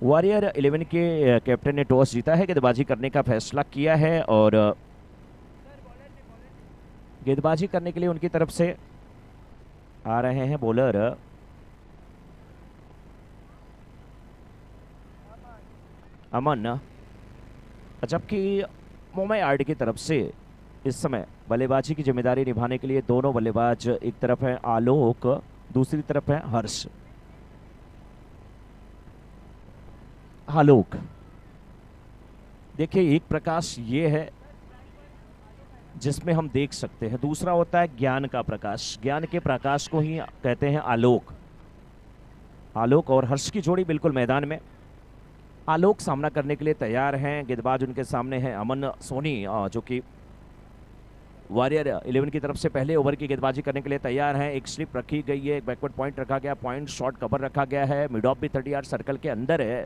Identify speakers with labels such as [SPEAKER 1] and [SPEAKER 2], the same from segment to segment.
[SPEAKER 1] Warrior 11 के captain ने toss जीता है, गेंदबाजी करने का फैसला किया है और गेंदबाजी करने के लिए उनकी तरफ से आ रहे हैं बॉलर अमन, जबकि मुंबई आर्ट की तरफ से इस समय बल्लेबाजी की जिम्मेदारी निभाने के लिए दोनों बल्लेबाज, एक तरफ है आलोक, दूसरी तरफ है हर्ष। आलोक, देखिए एक प्रकाश ये है जिसमें हम देख सकते हैं, दूसरा होता है ज्ञान का प्रकाश, ज्ञान के प्रकाश को ही कहते हैं आलोक। आलोक और हर्ष की जोड़ी बिल्कुल मैदान में। आलोक सामना करने के लिए तैयार हैं, गेंदबाज उनके सामने है अमन सोनी, जो कि वॉरियर 11 की तरफ से पहले ओवर की गेंदबाजी करने के लिए तैयार हैं। एक स्लिप रखी गई है, एक बैकवर्ड पॉइंट रखा गया, पॉइंट शॉट कवर रखा गया है, मिड ऑफ भी 30 यार्ड सर्कल के अंदर है।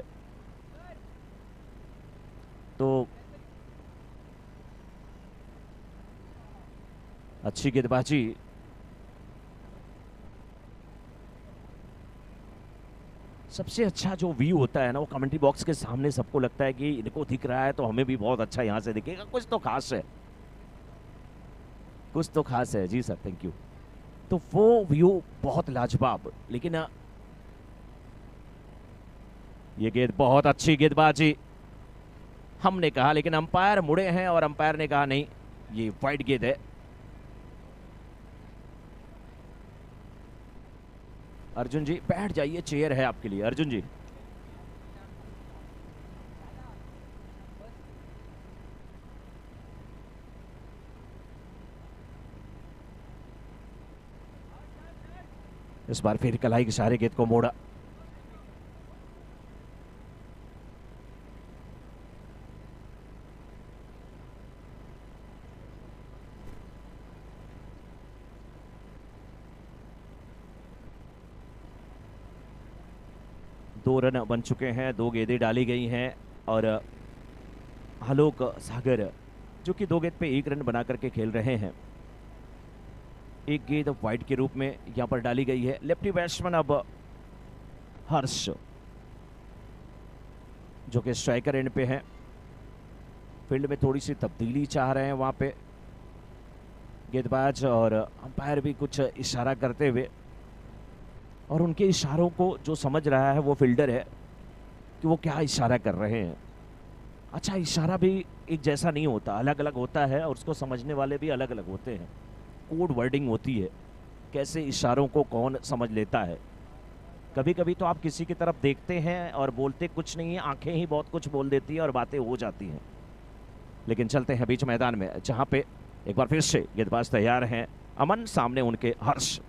[SPEAKER 1] तो अच्छी गेंदबाजी, सबसे अच्छा जो व्यू होता है ना वो कमेंट्री बॉक्स के सामने, सबको लगता है कि इनको दिख रहा है तो हमें भी बहुत अच्छा यहाँ से दिखेगा, कुछ तो खास है, कुछ तो खास है। जी सर, थैंक यू। तो वो व्यू बहुत लाजवाब, लेकिन ये गेंद बहुत अच्छी गेंदबाजी हमने कहा, लेकिन अंपायर मुड़े हैं और अंपायर ने कहा नहीं, ये वाइड गेंद है। अर्जुन जी बैठ जाइए, चेयर है आपके लिए। अर्जुन जी, इस बार फिर कलाई के सारे गेंद को मोड़ा। दो रन बन चुके हैं, दो गेंदें डाली गई हैं और आलोक सागर जो कि दो गेंद पे एक रन बना करके खेल रहे हैं। एक गेंद वाइड के रूप में यहां पर डाली गई है। लेफ्टी बैट्समैन अब हर्ष जो कि स्ट्राइकर एंड पे हैं, फील्ड में थोड़ी सी तब्दीली चाह रहे हैं वहां पे गेंदबाज, और अंपायर भी कुछ इशारा करते हुए, और उनके इशारों को जो समझ रहा है वो फील्डर है कि वो क्या इशारा कर रहे हैं। अच्छा, इशारा भी एक जैसा नहीं होता, अलग अलग होता है, और उसको समझने वाले भी अलग अलग होते हैं। कोड वर्डिंग होती है, कैसे इशारों को कौन समझ लेता है। कभी कभी तो आप किसी की तरफ देखते हैं और बोलते कुछ नहीं है, आंखें ही बहुत कुछ बोल देती हैं और बातें हो जाती हैं। लेकिन चलते हैं बीच मैदान में, जहां पे एक बार फिर से गेंदबाज तैयार हैं, अमन, सामने उनके हर्ष।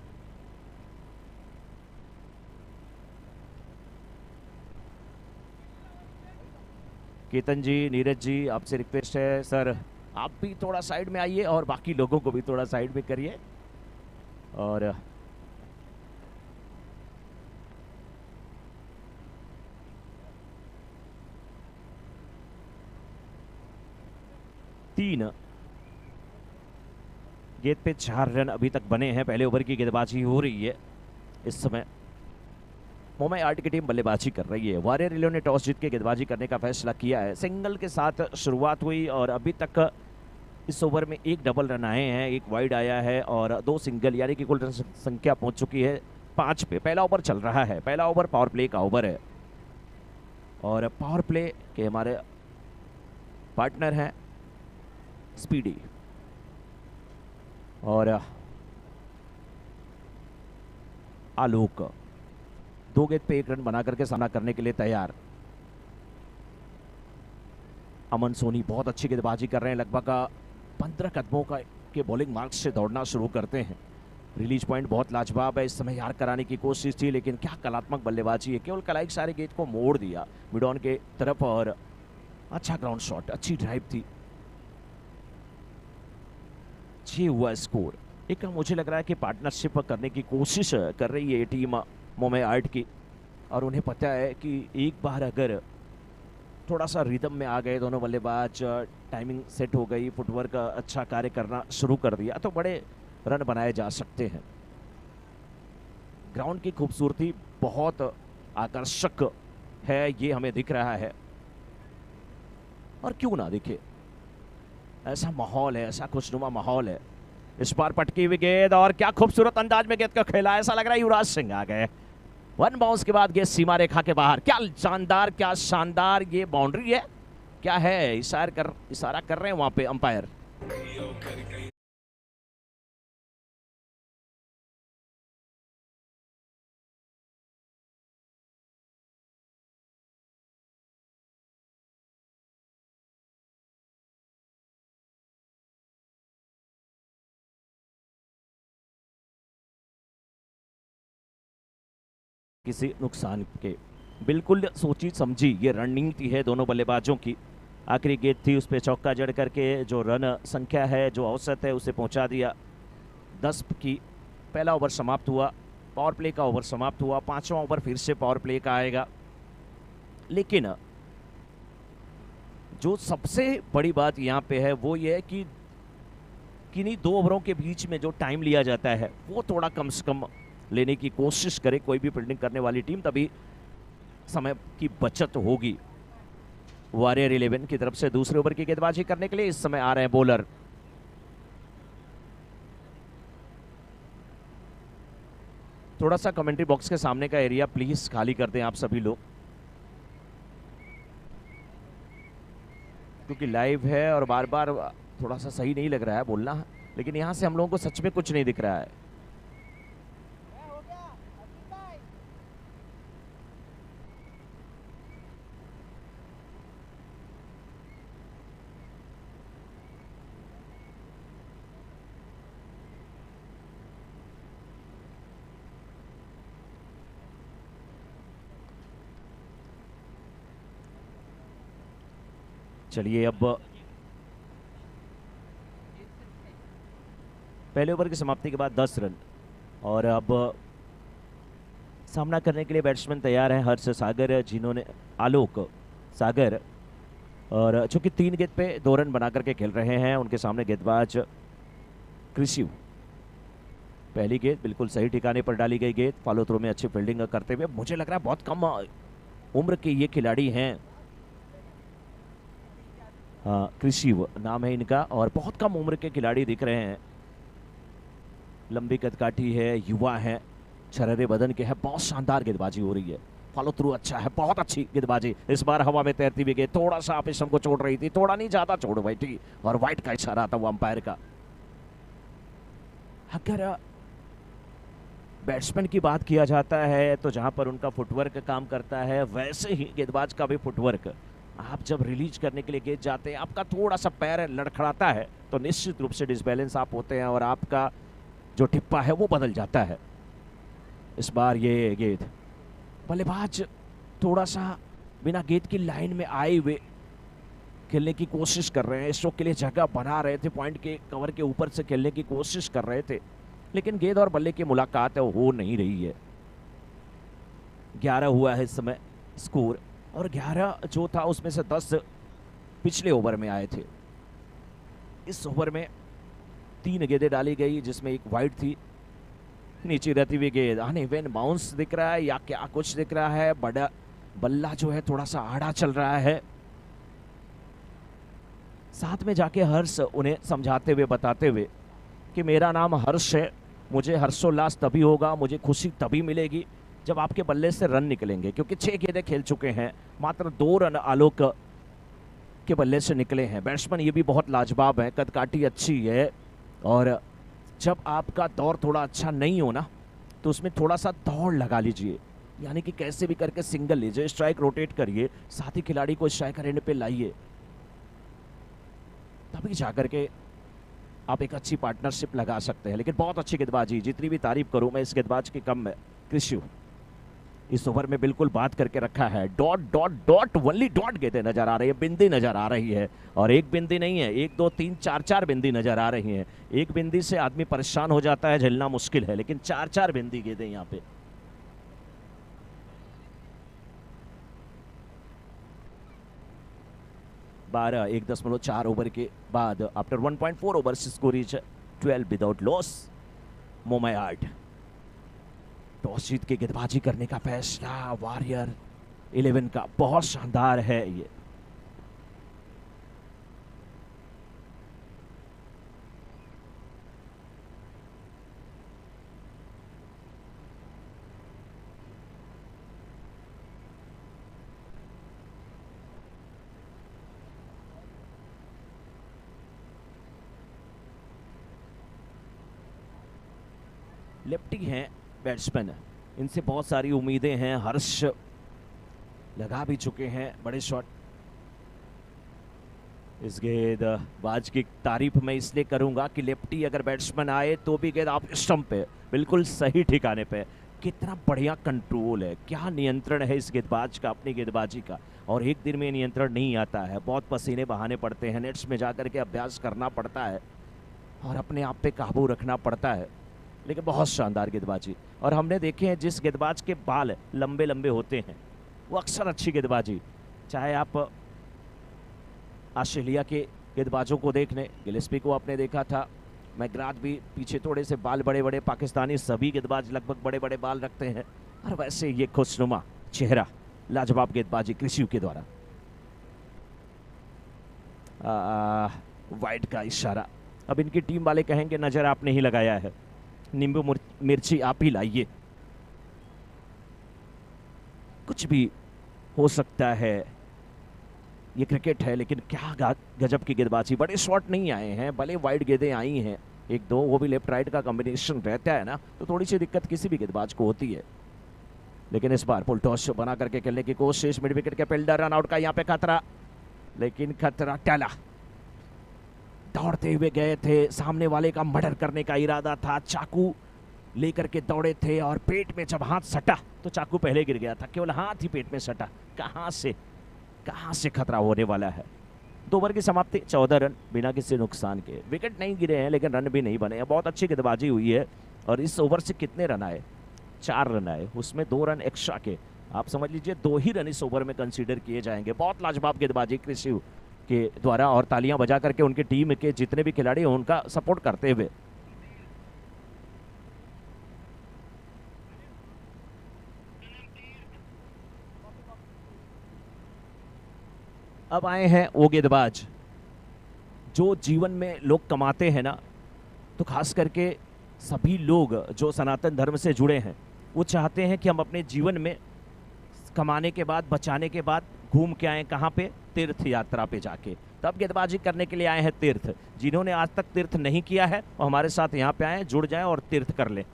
[SPEAKER 1] केतन जी, नीरज जी, आपसे रिक्वेस्ट है सर आप भी थोड़ा साइड में आइए और बाकी लोगों को भी थोड़ा साइड में करिए। और तीन गेंद पे 4 रन अभी तक बने हैं, पहले ओवर की गेंदबाजी हो रही है। इस समय मुंबई आर्ट की टीम बल्लेबाजी कर रही है। वॉरियर 11 ने टॉस जीत के गेंदबाजी करने का फैसला किया है। सिंगल के साथ शुरुआत हुई और अभी तक इस ओवर में एक डबल रन आए हैं, एक वाइड आया है और 2 सिंगल, यानी कि कुल रन संख्या पहुंच चुकी है 5 पे। पहला ओवर चल रहा है, पहला ओवर पावर प्ले का ओवर है और पावर प्ले के हमारे पार्टनर हैं स्पीडी, और आलोक 2 गेंद पे 1 रन बना करके सामना करने के लिए तैयार। अमन सोनी बहुत अच्छी गेंदबाजी कर रहे हैं, लगभग 15 कदमों का के बॉलिंग मार्क से दौड़ना शुरू करते हैं। रिलीज पॉइंट बहुत लाजवाब है, इस समय यार कराने की कोशिश थी, लेकिन क्या कलात्मक बल्लेबाजी है, केवल कलाई सारे गेंद को मोड़ दिया मिड ऑन के तरफ, और अच्छा ग्राउंड शॉट, अच्छी ड्राइव थी। 6 हुआ स्कोर। एक मुझे लग रहा है कि पार्टनरशिप करने की कोशिश कर रही है टीम मुंबई आर्ट की, और उन्हें पता है कि एक बार अगर थोड़ा सा रिदम में आ गए दोनों बल्लेबाज, टाइमिंग सेट हो गई, फुटवर्क अच्छा कार्य करना शुरू कर दिया, तो बड़े रन बनाए जा सकते हैं। ग्राउंड की खूबसूरती बहुत आकर्षक है ये हमें दिख रहा है, और क्यों ना दिखे, ऐसा माहौल है, ऐसा खुशनुमा माहौल है। इस बार पटकी हुई गेंद और क्या खूबसूरत अंदाज में गेंद को खेला, ऐसा लग रहा है युवराज सिंह आ गए। वन बाउंस के बाद गेंद सीमा रेखा के बाहर। क्या शानदार, क्या शानदार, ये बाउंड्री है क्या है? इशारा कर रहे हैं वहां पे अंपायर। किसी नुकसान के बिल्कुल सोची समझी ये रणनीति है दोनों बल्लेबाजों की। आखिरी गेंद थी, उस पर चौका जड़ करके जो रन संख्या है, जो औसत है, उसे पहुंचा दिया 10 की। पहला ओवर समाप्त हुआ, पावर प्ले का ओवर समाप्त हुआ, 5वां ओवर फिर से पावर प्ले का आएगा। लेकिन जो सबसे बड़ी बात यहाँ पे है वो ये है कि किन्हीं 2 ओवरों के बीच में जो टाइम लिया जाता है वो थोड़ा कम से कम लेने की कोशिश करे कोई भी फील्डिंग करने वाली टीम, तभी समय की बचत होगी। वॉरियर 11 की तरफ से दूसरे ओवर की गेंदबाजी करने के लिए इस समय आ रहे हैं बॉलर। थोड़ा सा कमेंट्री बॉक्स के सामने का एरिया प्लीज खाली कर दें आप सभी लोग, क्योंकि लाइव है और बार बार थोड़ा सा सही नहीं लग रहा है बोलना, लेकिन यहां से हम लोगों को सच में कुछ नहीं दिख रहा है। चलिए, अब पहले ओवर की समाप्ति के बाद 10 रन, और अब सामना करने के लिए बैट्समैन तैयार हैं हर्ष सागर, जिन्होंने आलोक सागर, और चूंकि 3 गेंद पे 2 रन बना करके खेल रहे हैं। उनके सामने गेंदबाज कृषि। पहली गेंद बिल्कुल सही ठिकाने पर डाली गई गेंद, फॉलो थ्रो में अच्छी फील्डिंग करते हुए। मुझे लग रहा है बहुत कम उम्र के ये खिलाड़ी हैं, कृषि नाम है इनका, और बहुत कम उम्र के खिलाड़ी दिख रहे हैं। लंबी कदकाठी है, युवा है, छररे बदन के है, बहुत शानदार गेंदबाजी हो रही है, फॉलो थ्रू अच्छा है, बहुत अच्छी गेंदबाजी। इस बार हवा में तैरती हुई गेंद, थोड़ा सा आप इसम को छोड़ रही थी, थोड़ा नहीं ज्यादा छोड़ बैठी, और वाइट का इशारा था वो अंपायर का। अगर बैट्समैन की बात किया जाता है तो जहां पर उनका फुटवर्क काम करता है, वैसे ही गेंदबाज का भी फुटवर्क। आप जब रिलीज करने के लिए गेंद जाते हैं, आपका थोड़ा सा पैर लड़खड़ाता है तो निश्चित रूप से डिसबैलेंस आप होते हैं और आपका जो टिप्पा है वो बदल जाता है। इस बार ये गेंद, बल्लेबाज थोड़ा सा बिना गेंद की लाइन में आए हुए खेलने की कोशिश कर रहे हैं, स्ट्रोक के लिए जगह बना रहे थे, पॉइंट के कवर के ऊपर से खेलने की कोशिश कर रहे थे, लेकिन गेंद और बल्ले की मुलाकात है हो नहीं रही है। 11 हुआ है इस समय स्कोर, और 11 जो था उसमें से 10 पिछले ओवर में आए थे। इस ओवर में 3 गेंदें डाली गई, जिसमें एक वाइड थी। नीचे रहती हुई गेंद, अनइवन बाउंस दिख रहा है या क्या कुछ दिख रहा है, बड़ा बल्ला जो है थोड़ा सा आड़ा चल रहा है। साथ में जाके हर्ष उन्हें समझाते हुए बताते हुए कि मेरा नाम हर्ष है, मुझे हर्षोल्लास तभी होगा, मुझे खुशी तभी मिलेगी जब आपके बल्ले से रन निकलेंगे, क्योंकि 6 गेंदें खेल चुके हैं, मात्र 2 रन आलोक के बल्ले से निकले हैं। बैट्समैन ये भी बहुत लाजवाब है, कदकाठी अच्छी है, और जब आपका दौर थोड़ा अच्छा नहीं हो ना तो उसमें थोड़ा सा दौड़ लगा लीजिए, यानी कि कैसे भी करके सिंगल लीजिए, स्ट्राइक रोटेट करिए, साथ ही खिलाड़ी को स्ट्राइकर एंड पे लाइए, तभी जाकर के आप एक अच्छी पार्टनरशिप लगा सकते हैं। लेकिन बहुत अच्छी गेंदबाजी, जितनी भी तारीफ करूं मैं इस गेंदबाज की कम है। कृषि इस ओवर में बिल्कुल बात करके रखा है, dot dot dot, only dot गेंदें नजर आ रही है, बिंदी नजर आ रही है, और एक बिंदी नहीं है, 1 2 3 4 4 बिंदी नजर आ रही हैं। एक बिंदी से आदमी परेशान हो जाता है, झेलना मुश्किल है, लेकिन 4 4 बिंदी गेंदें यहाँ पे। बारह 1.4 ओवर के बाद after 1.4 overs score is 12 without loss. मोमायार्ड टॉस जीत के गेंदबाजी करने का फैसला, वॉरियर 11 का बहुत शानदार है ये। लेफ्टी हैं बैट्समैन, इनसे बहुत सारी उम्मीदें हैं। हर्ष लगा भी चुके हैं बड़े शॉट। इस गेंदबाज की तारीफ मैं इसलिए करूंगा कि लेफ्टी अगर बैट्समैन आए तो भी गेंद आप स्टंप पे बिल्कुल सही ठिकाने पे। कितना बढ़िया कंट्रोल है, क्या नियंत्रण है इस गेंदबाज का अपनी गेंदबाजी का। और एक दिन में नियंत्रण नहीं आता है, बहुत पसीने बहाने पड़ते हैं, नेट्स में जाकर के अभ्यास करना पड़ता है और अपने आप पे काबू रखना पड़ता है। लेकिन बहुत शानदार गेंदबाजी। और हमने देखे हैं जिस गेंदबाज के बाल लंबे लंबे होते हैं वो अक्सर अच्छी गेंदबाजी, चाहे आप ऑस्ट्रेलिया के गेंदबाजों को देख लें, गिलेस्पी को आपने देखा था, मैकग्राथ भी पीछे थोड़े से बाल बड़े बड़े, पाकिस्तानी सभी गेंदबाज लगभग बड़े बड़े बाल रखते हैं। और वैसे ये खुशनुमा चेहरा, लाजवाब गेंदबाजी क्रिसियू के द्वारा। वाइड का इशारा। अब इनकी टीम वाले कहेंगे नजर आपने ही लगाया है, नींबू मिर्ची आप ही लाइए। कुछ भी हो सकता है, ये क्रिकेट है। लेकिन क्या गजब की गेंदबाजी, बड़े शॉट नहीं आए हैं, भले वाइड गेंदें आई हैं एक दो, वो भी लेफ्ट राइट का कॉम्बिनेशन रहता है ना, तो थोड़ी सी दिक्कत किसी भी गेंदबाज को होती है। लेकिन इस बार फुल टॉस बना करके खेलने की कोशिश, मिड विकेट के फील्डर, रन आउट का यहाँ पे खतरा, लेकिन खतरा टला। दौड़ते हुए गए थे, सामने वाले का मर्डर करने का इरादा था, चाकू लेकर के दौड़े थे और पेट में जब हाथ सटा तो चाकू पहले गिर गया था, केवल हाथ ही पेट में सटा। कहां से खतरा होने वाला है। 2 ओवर की समाप्ति, 14 रन बिना किसी नुकसान के। विकेट नहीं गिरे हैं लेकिन रन भी नहीं बने हैं, बहुत अच्छी गेंदबाजी हुई है। और इस ओवर से कितने रन आए? 4 रन आए, उसमें 2 रन एक्स्ट्रा के। आप समझ लीजिए 2 ही रन इस ओवर में कंसीडर किए जाएंगे। बहुत लाजवाब गेंदबाजी क्रिसियू के द्वारा, और तालियां बजा करके उनकी टीम के जितने भी खिलाड़ी हैं उनका सपोर्ट करते हुए। अब आए हैं वो गेंदबाज जो जीवन में लोग कमाते हैं ना, तो खास करके सभी लोग जो सनातन धर्म से जुड़े हैं वो चाहते हैं कि हम अपने जीवन में कमाने के बाद, बचाने के बाद घूम के आए कहाँ पे? तीर्थ यात्रा पे जाके। तब गेंदबाजी करने के लिए आए हैं तीर्थ। जिन्होंने आज तक तीर्थ नहीं किया है वो हमारे साथ यहाँ पे आए, जुड़ जाएं और तीर्थ कर लें।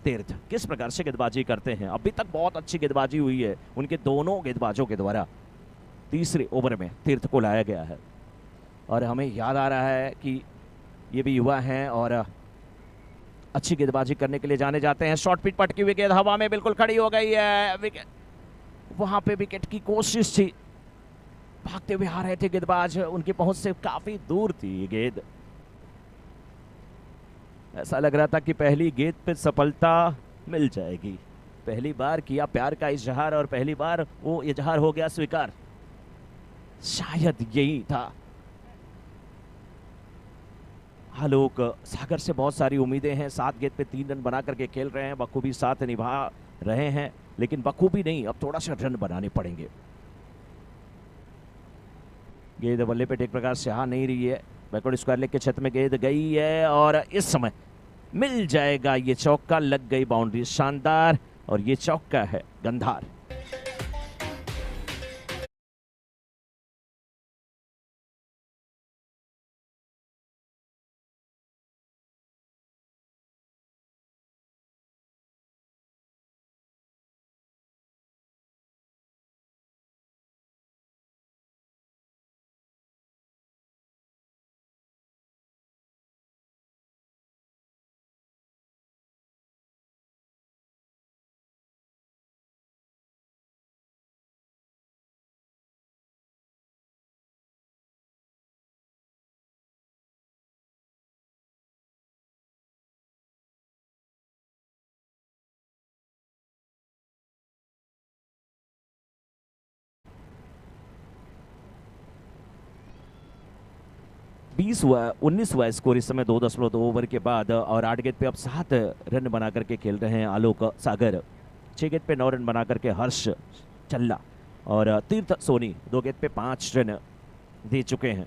[SPEAKER 1] तीर्थ किस प्रकार से गेंदबाजी करते हैं, अभी तक बहुत अच्छी गेंदबाजी हुई है उनके दोनों गेंदबाजों के द्वारा। तीसरे ओवर में तीर्थ को लाया गया है और हमें याद आ रहा है कि ये भी युवा हैं और अच्छी गेंदबाजी करने के लिए जाने जाते हैं। शॉर्ट पिच पटकी हुई गेंद हवा में बिल्कुल खड़ी हो गई है, विकेट, वहां पे विकेट की कोशिश थी, भागते हुए आ रहे थे गेंदबाज, उनकी पहुंच से काफी दूर थी ये गेंद। ऐसा लग रहा था कि पहली गेंद पे सफलता मिल जाएगी। पहली बार किया प्यार का इजहार और पहली बार वो इजहार हो गया स्वीकार, शायद यही था। आलोक सागर से बहुत सारी उम्मीदें हैं, 7 गेंद पे 3 रन बना करके खेल रहे हैं, बखूबी साथ निभा रहे हैं, लेकिन बखूबी नहीं, अब थोड़ा सा रन बनाने पड़ेंगे। गेंद बल्ले पे एक प्रकार से आ नहीं रही है, बैकवर्ड स्क्वायर लेग के क्षेत्र में गेंद गई है और इस समय मिल जाएगा ये चौका, लग गई बाउंड्री, शानदार। और ये चौका है गंधार। बीस हुआ, 19 हुआ स्कोर इस समय 2.2 ओवर के बाद और 8 गेंद पे अब 7 रन बना करके खेल रहे हैं आलोक सागर। 6 गेंद पे 9 रन बना करके हर्ष चल्ला और तीर्थ सोनी 2 गेंद पे 5 रन दे चुके हैं।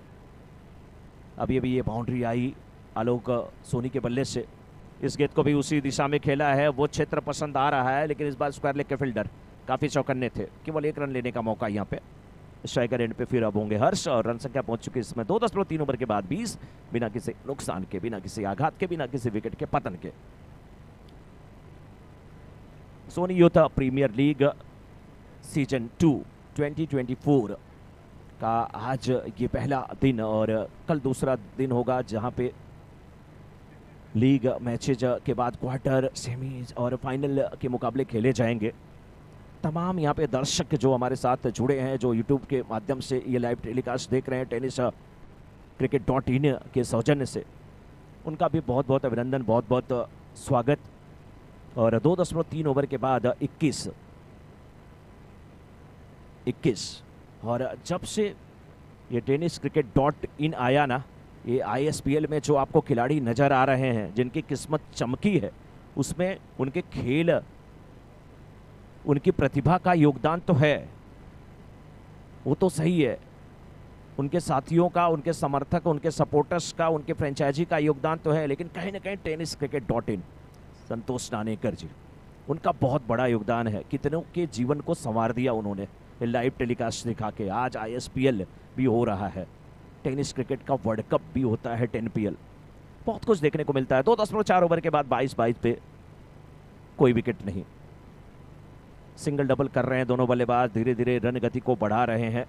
[SPEAKER 1] अभी अभी ये बाउंड्री आई आलोक सोनी के बल्ले से। इस गेंद को भी उसी दिशा में खेला है, वो क्षेत्र पसंद आ रहा है, लेकिन इस बार स्क्वायर लेग के फील्डर काफ़ी चौकन्ने थे। केवल 1 रन लेने का मौका यहाँ पे। स्ट्राइकर एंड पे फिर अब होंगे हर्ष और रन संख्या पहुंच चुकी है इसमें 2.3 ओवर के बाद 20, बिना किसी नुकसान के, बिना किसी आघात के, बिना किसी विकेट के पतन के। Sony Youth Premier League season 2 2024 का आज ये पहला दिन और कल दूसरा दिन होगा, जहां पे लीग मैचेज के बाद क्वार्टर, सेमीज और फाइनल के मुकाबले खेले जाएंगे। तमाम यहाँ पे दर्शक जो हमारे साथ जुड़े हैं, जो यूट्यूब के माध्यम से ये लाइव टेलीकास्ट देख रहे हैं टेनिस cricket.in के सौजन्य से, उनका भी बहुत बहुत अभिनंदन, बहुत बहुत स्वागत। और 2.3 ओवर के बाद 21 और जब से ये टेनिस cricket.in आया ना, ये ISPL में जो आपको खिलाड़ी नज़र आ रहे हैं जिनकी किस्मत चमकी है, उसमें उनके खेल, उनकी प्रतिभा का योगदान तो है, वो तो सही है, उनके साथियों का, उनके समर्थक, उनके सपोर्टर्स का, उनके फ्रेंचाइजी का योगदान तो है, लेकिन कहीं ना कहीं टेनिस cricket.in, संतोष नानेकर जी, उनका बहुत बड़ा योगदान है। कितनों के जीवन को संवार दिया उन्होंने लाइव टेलीकास्ट दिखा के। आज ISPL भी हो रहा है, टेनिस क्रिकेट का वर्ल्ड कप भी होता है 10PL, बहुत कुछ देखने को मिलता है। 2.4 ओवर के बाद 22 पे कोई विकेट नहीं। सिंगल डबल कर रहे हैं दोनों बल्लेबाज, धीरे धीरे रन गति को बढ़ा रहे हैं।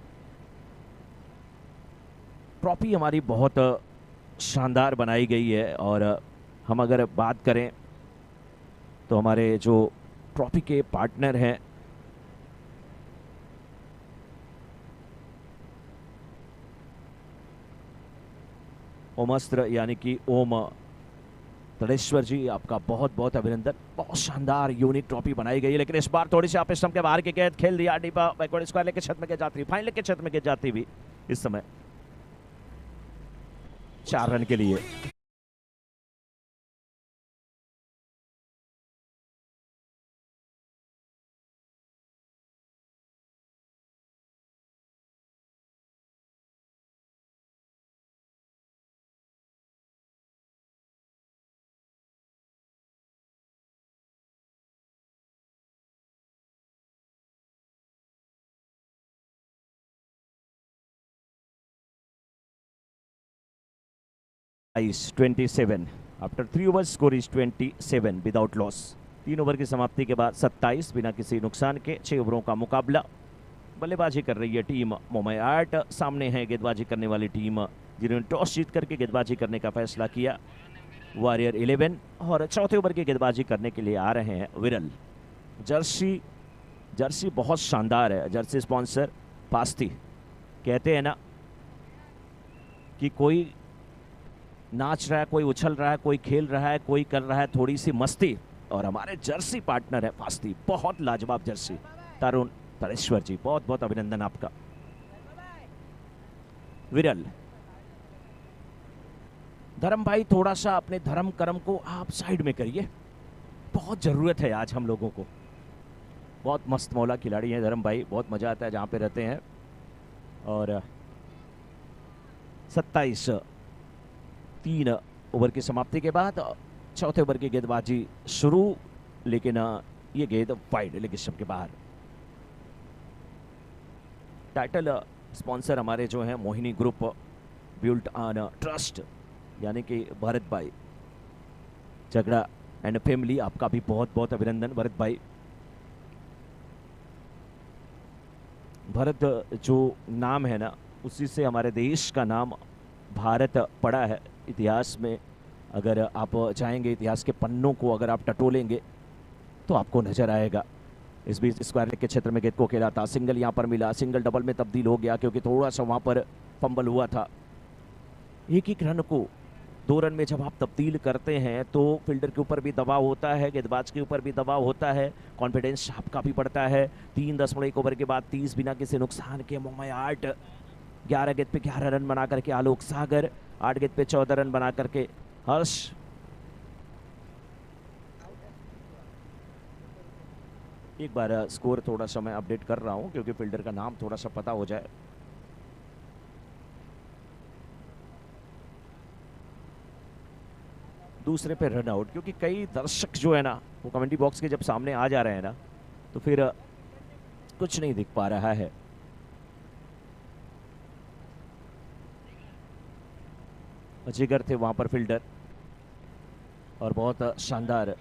[SPEAKER 1] ट्रॉफी हमारी बहुत शानदार बनाई गई है और हम अगर बात करें तो हमारे जो ट्रॉफी के पार्टनर हैं, ओमस्त्र यानी कि ओम तड़ेश्वर जी, आपका बहुत बहुत अभिनंदन। बहुत शानदार यूनिक ट्रॉफी बनाई गई है, लेकिन इस बार थोड़ी सी आप स्टंप के बाहर की गेंद खेल दिया डीपा बैकवर्ड स्क्वायर लेग के छत में गिर जाती, फाइन लेग के छत में गिर जाती भी इस समय 4 रन के लिए। is 27 after 3 overs, score is 27 without loss. 3 over की समाप्ति के बाद 27 बिना किसी नुकसान के 6 ओवरों का मुकाबला। बल्लेबाजी कर रही है टीम मुंबई आर्ट, सामने है गेंदबाजी करने वाली टीम जिन्होंने टॉस जीत करके गेंदबाजी करने का फैसला किया, वॉरियर 11, और चौथे ओवर की गेंदबाजी करने के लिए आ रहे हैं विरल। जर्सी बहुत शानदार है। जर्सी स्पॉन्सर पास्ती, कहते हैं ना कि कोई नाच रहा है, कोई उछल रहा है, कोई खेल रहा है, कोई कर रहा है थोड़ी सी मस्ती, और हमारे जर्सी पार्टनर है फास्ती, बहुत लाजवाब जर्सी। तरुण तरेश्वर जी, बहुत बहुत अभिनंदन आपका। विरल, धर्म भाई थोड़ा सा अपने धर्म कर्म को आप साइड में करिए, बहुत जरूरत है आज हम लोगों को। बहुत मस्त मौला खिलाड़ी हैं धर्म भाई, बहुत मजा आता है जहां पे रहते हैं। और 27 3 ओवर की समाप्ति के बाद चौथे ओवर की गेंदबाजी शुरू, लेकिन ये गेंद वाइड लेग स्टंप के बाहर। टाइटल स्पॉन्सर हमारे जो हैं Mohini group built on trust, यानी कि भरत भाई झगड़ा एंड फैमिली, आपका भी बहुत बहुत अभिनंदन भरत भाई। भरत जो नाम है ना, उसी से हमारे देश का नाम भारत पड़ा है इतिहास में। अगर आप चाहेंगे इतिहास के पन्नों को अगर आप टटोलेंगे तो आपको नजर आएगा। इस बीच स्क्वायर लेग के क्षेत्र में गेंद को खेला था, सिंगल यहाँ पर मिला, सिंगल डबल में तब्दील हो गया क्योंकि थोड़ा सा वहाँ पर फंबल हुआ था। एक एक रन को 2 रन में जब आप तब्दील करते हैं तो फील्डर के ऊपर भी दबाव होता है, गेंदबाज के ऊपर भी दबाव होता है, कॉन्फिडेंस आपका भी बढ़ता है। 3.1 ओवर के बाद 30 बिना किसी नुकसान के मुंबई आर्ट 11 गेंद पे 11 रन बना करके आलोक सागर, 8 गेंद पे 14 रन बना करके हर्ष। एक बार स्कोर थोड़ा सा मैं अपडेट कर रहा हूँ क्योंकि फील्डर का नाम थोड़ा सा पता हो जाए। दूसरे पे रन आउट, क्योंकि कई दर्शक जो है ना वो कमेंट्री बॉक्स के जब सामने आ जा रहे हैं ना तो फिर कुछ नहीं दिख पा रहा है। जिगर थे वहां पर फील्डर और बहुत शानदार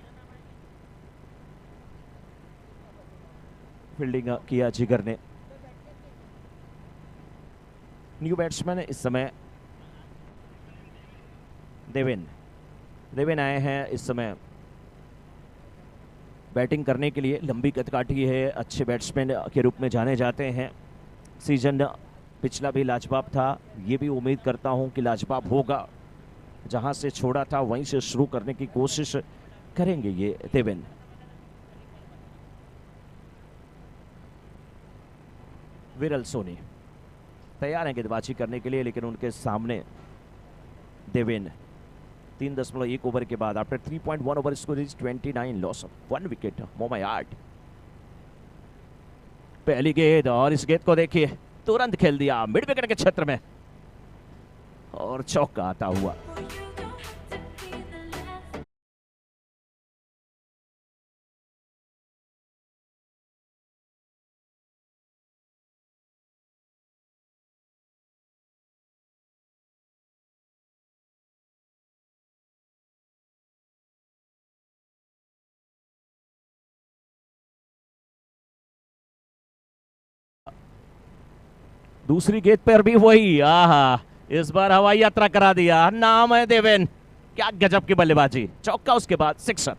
[SPEAKER 1] फील्डिंग किया जिगर ने। न्यू बैट्समैन इस समय देवेन देवेन आए हैं इस समय बैटिंग करने के लिए। लंबी कद काठी है, अच्छे बैट्समैन के रूप में जाने जाते हैं। सीजन पिछला भी लाजवाब था, ये भी उम्मीद करता हूं कि लाजवाब होगा। जहां से छोड़ा था वहीं से शुरू करने की कोशिश करेंगे ये देवेन। विरल सोनी तैयार हैं गेंदबाजी करने के लिए, लेकिन उनके सामने देवेन 3.1 ओवर के बाद after 3.1 over score is 29 loss of 1 wicket. मोमा यार्ड पहली गेंद और इस गेंद को देखिए तुरंत खेल दिया मिड विकेट के क्षेत्र में और चौका आता हुआ। दूसरी गेंद पर भी वही, आहा इस बार हवाई यात्रा करा दिया। नाम है देवेन, क्या गजब की बल्लेबाजी। चौका उसके बाद सिक्सर।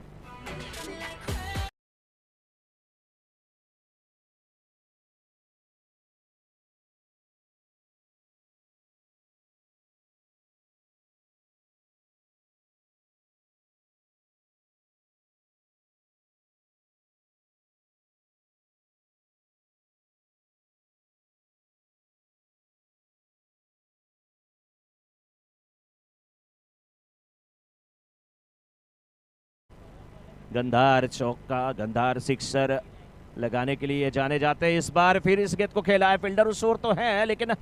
[SPEAKER 1] गंधार चौका, गंधार सिक्सर लगाने के लिए जाने जाते हैं। इस बार फिर इस गेंद को खेला है फील्डर, उस ओर तो है लेकिन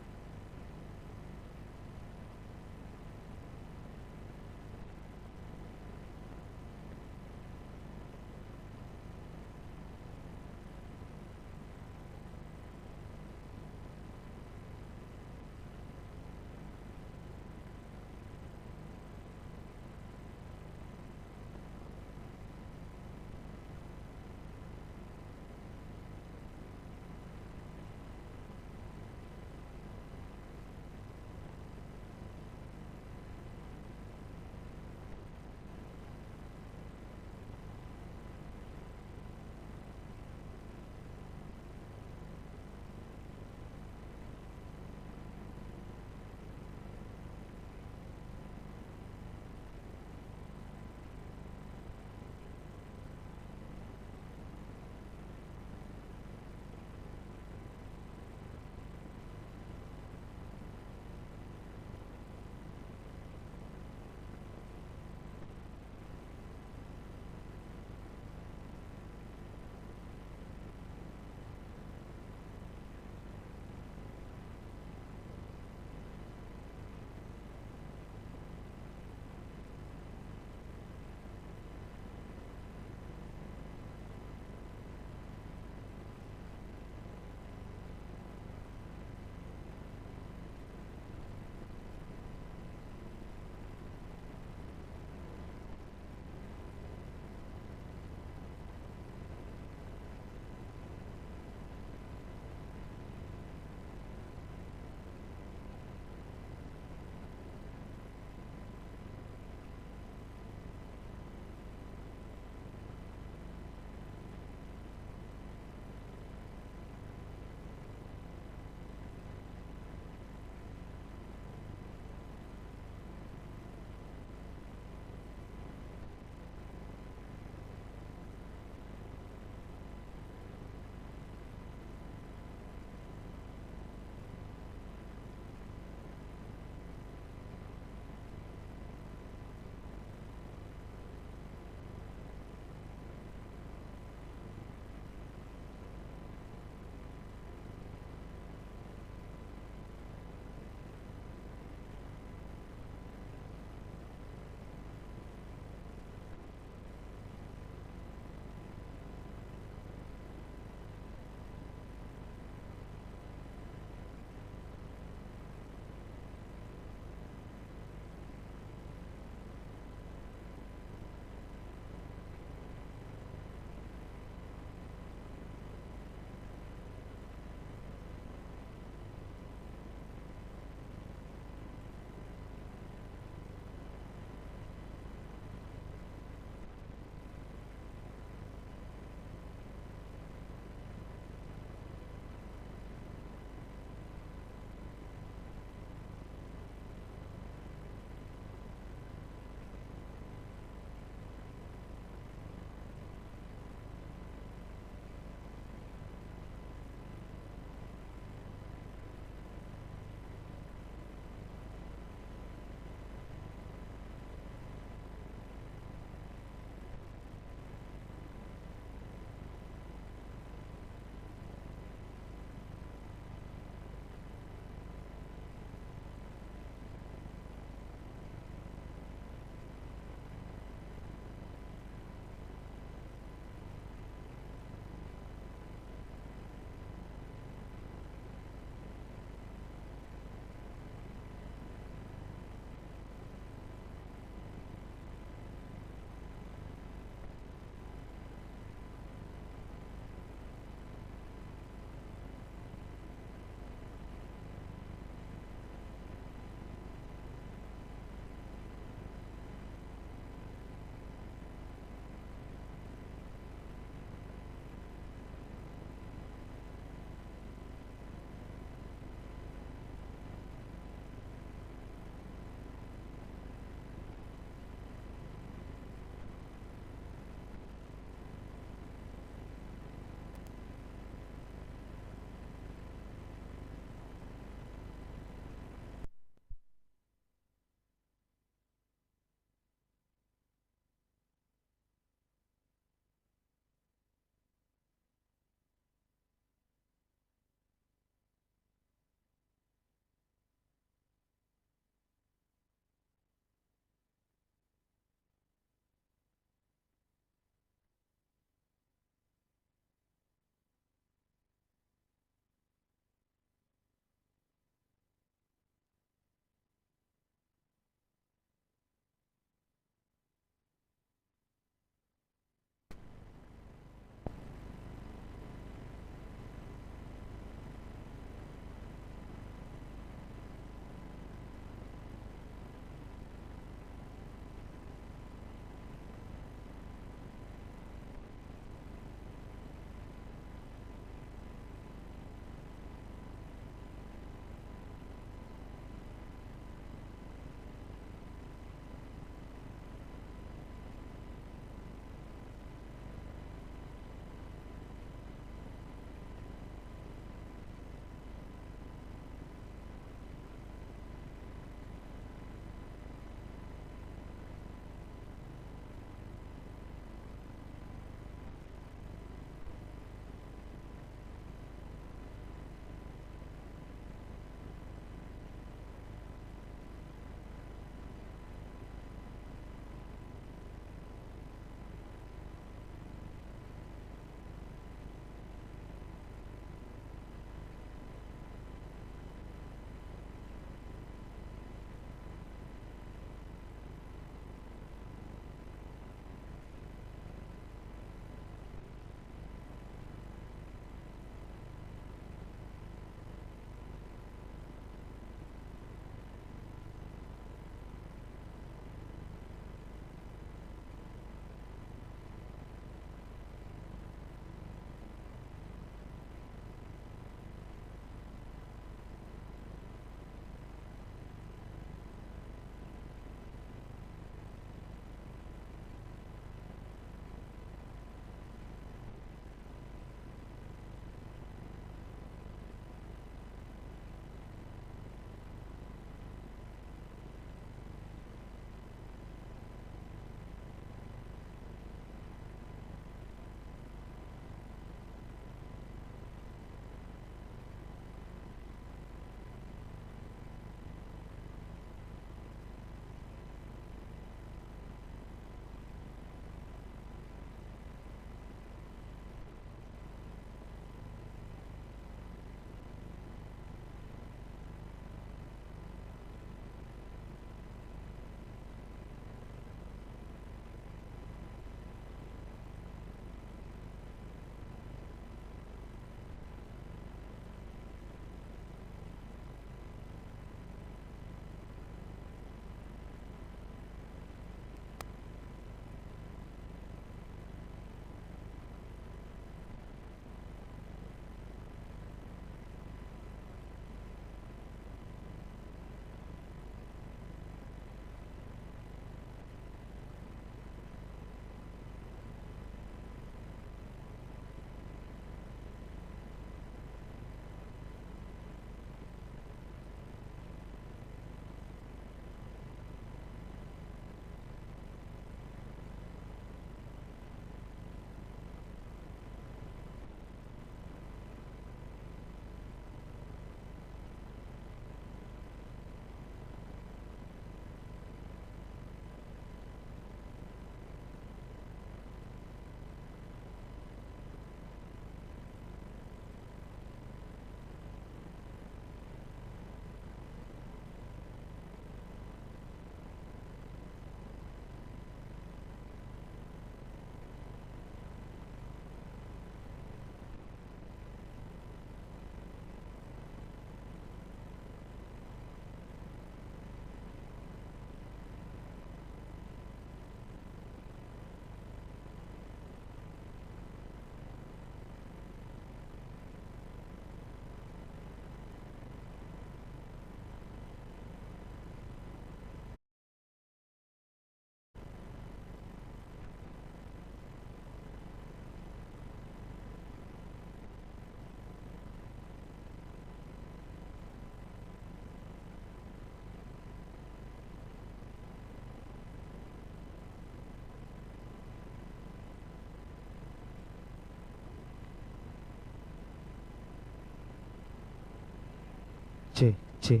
[SPEAKER 2] check, check,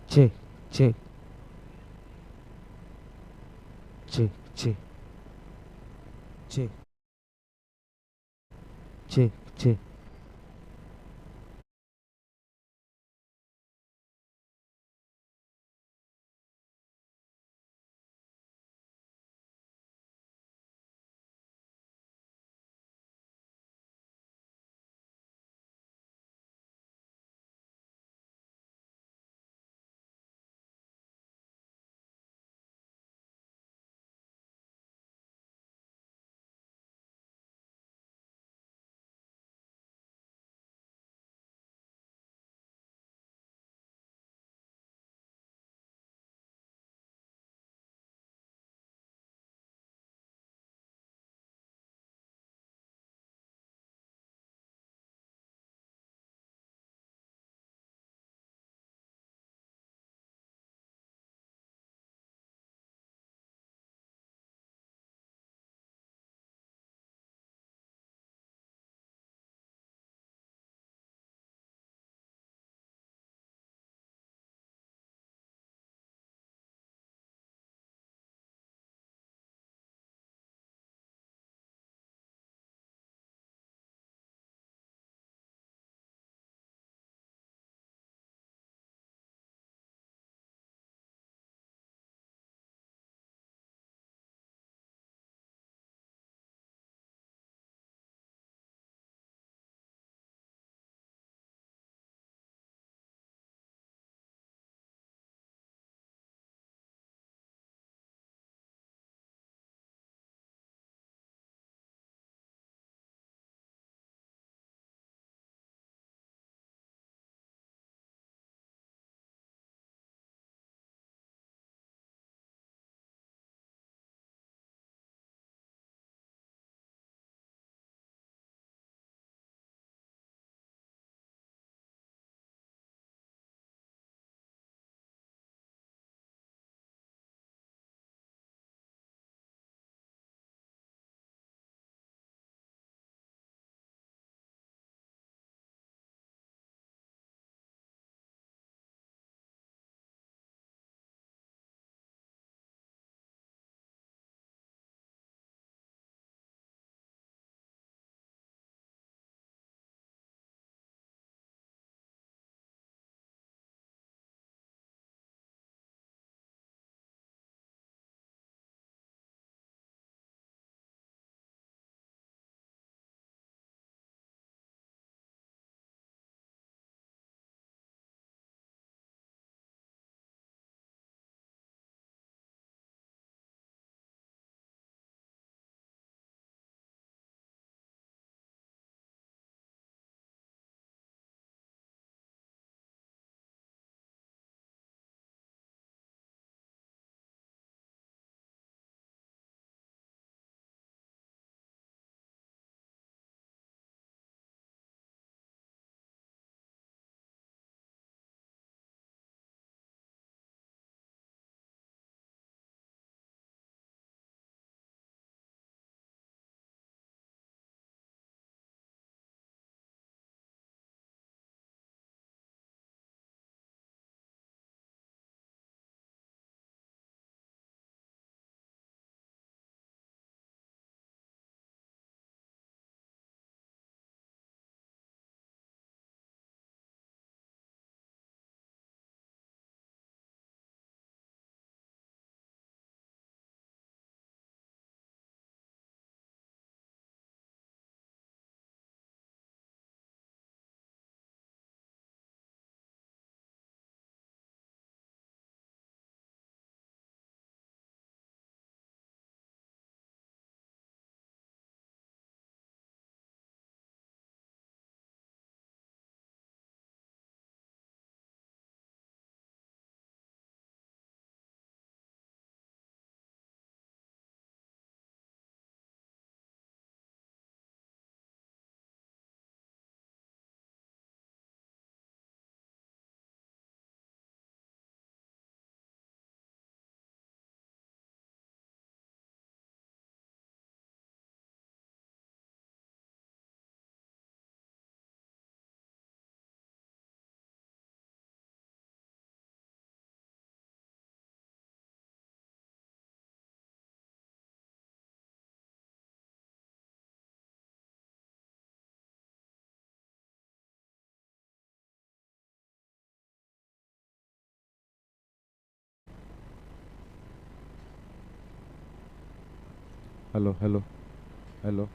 [SPEAKER 2] check, check, check, check, check, check, check.
[SPEAKER 3] Hello hello hello.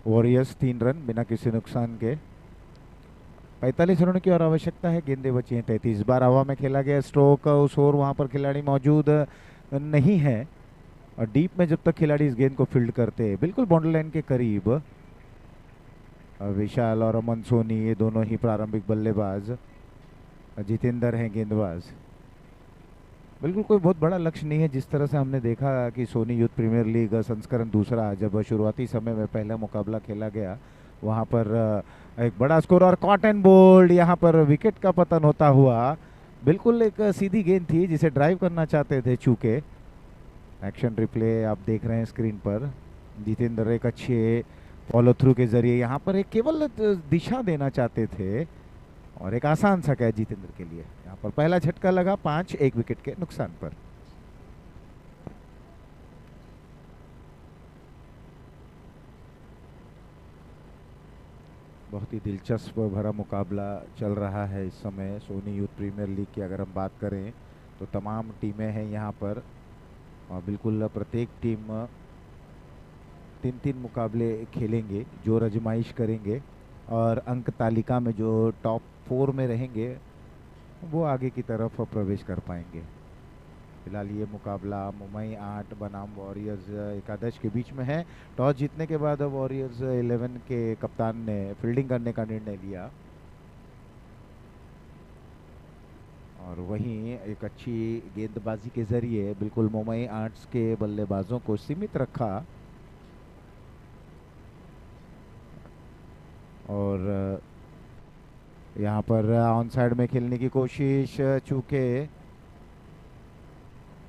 [SPEAKER 3] Warriors 3 run बिना किसी नुकसान के। 45 रनों की और आवश्यकता है। गेंदें बची हैं 33। बार हवा में खेला गया स्ट्रोक उस ओर वहां पर खिलाड़ी मौजूद नहीं है। और डीप में जब तक खिलाड़ी इस गेंद को फील्ड करते हैं बिल्कुल बाउंड्री लाइन के करीब, विशाल और अमन सोनी ये दोनों ही प्रारंभिक बल्लेबाज, जितेंद्र हैं गेंदबाज। बिल्कुल कोई बहुत बड़ा लक्ष्य नहीं है। जिस तरह से हमने देखा कि सोनी यूथ प्रीमियर लीग संस्करण दूसरा जब शुरुआती समय में पहला मुकाबला खेला गया वहां पर एक बड़ा स्कोर और कॉट एंड बोल्ड, यहाँ पर विकेट का पतन होता हुआ। बिल्कुल एक सीधी गेंद थी जिसे ड्राइव करना चाहते थे चूके। एक्शन रिप्ले आप देख रहे हैं स्क्रीन पर। जितेंद्र एक अच्छे फॉलो थ्रू के जरिए यहाँ पर एक केवल दिशा देना चाहते थे और एक आसान सा कैच जितेंद्र के लिए। यहाँ पर पहला झटका लगा 5 एक विकेट के नुकसान पर। बहुत ही दिलचस्प भरा मुकाबला चल रहा है इस समय सोनी यूथ प्रीमियर लीग की अगर हम बात करें तो तमाम टीमें हैं यहाँ पर और बिल्कुल प्रत्येक टीम 3-3 मुकाबले खेलेंगे, जोर आजमाइश करेंगे और अंक तालिका में जो टॉप 4 में रहेंगे वो आगे की तरफ प्रवेश कर पाएंगे। फिलहाल ये मुकाबला मुंबई 8 बनाम वॉरियर्स एकादश के बीच में है। टॉस जीतने के बाद वॉरियर्स 11 के कप्तान ने फील्डिंग करने का निर्णय लिया और वहीं एक अच्छी गेंदबाजी के जरिए बिल्कुल मुंबई 8 के बल्लेबाजों को सीमित रखा और यहाँ पर ऑन साइड में खेलने की कोशिश, चूंकि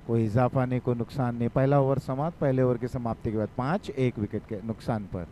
[SPEAKER 3] कोई इजाफा नहीं, कोई नुकसान नहीं। पहला ओवर समाप्त। पहले ओवर की समाप्ति के बाद 5 एक विकेट के नुकसान पर।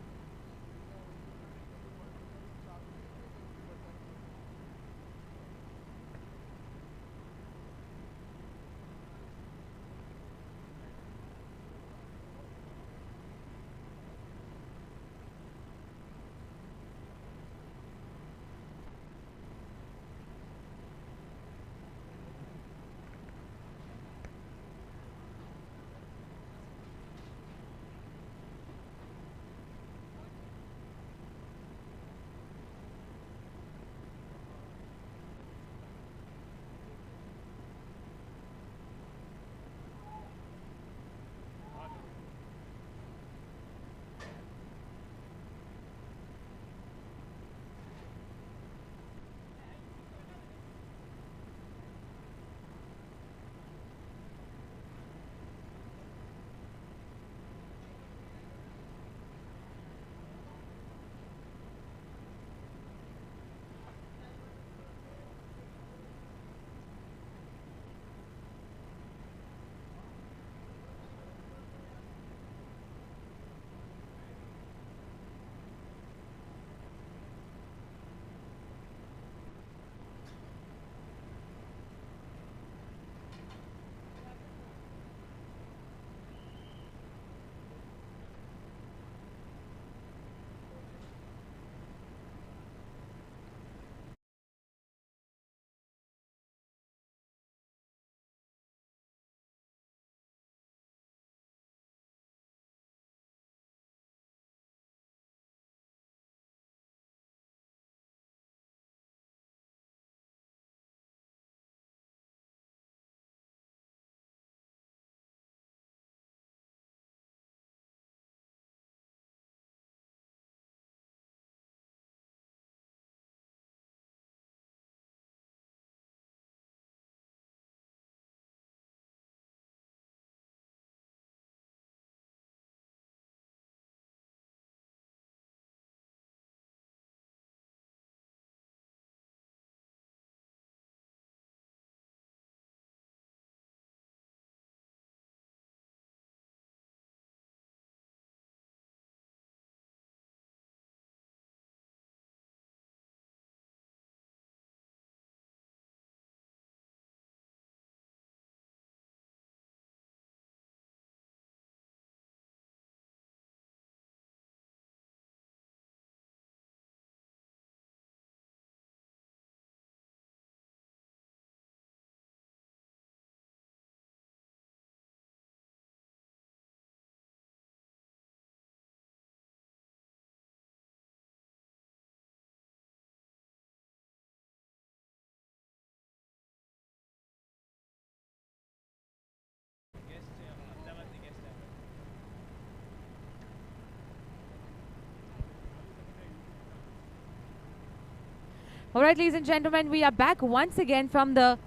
[SPEAKER 4] All right, ladies and gentlemen, we are back once again from the...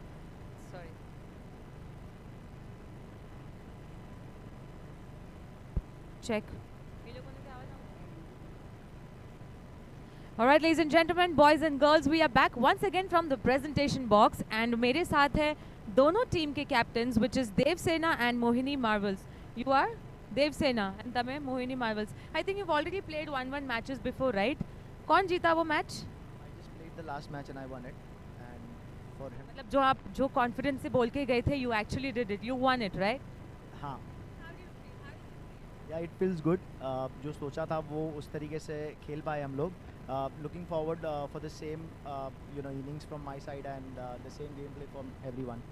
[SPEAKER 4] Sorry. Check. All right, ladies and gentlemen, boys and girls, we are back once again from the presentation box, and मेरे साथ है दोनों team के captains, which is Dev Sena and Mohini Marvels. You are Dev Sena and तमें Mohini Marvels. I think you've already played 1-1 matches before, right? कौन जीता वो match?
[SPEAKER 5] the last match and I won it. And for him,
[SPEAKER 4] मतलब जो confidence से बोल के गए थे, you actually did it. You won it, right?
[SPEAKER 5] हाँ, yeah, it feels good. जो सोचा था वो उस तरीके से खेल पाए हम लोग. Looking forward for the same innings from my side and the same gameplay from everyone.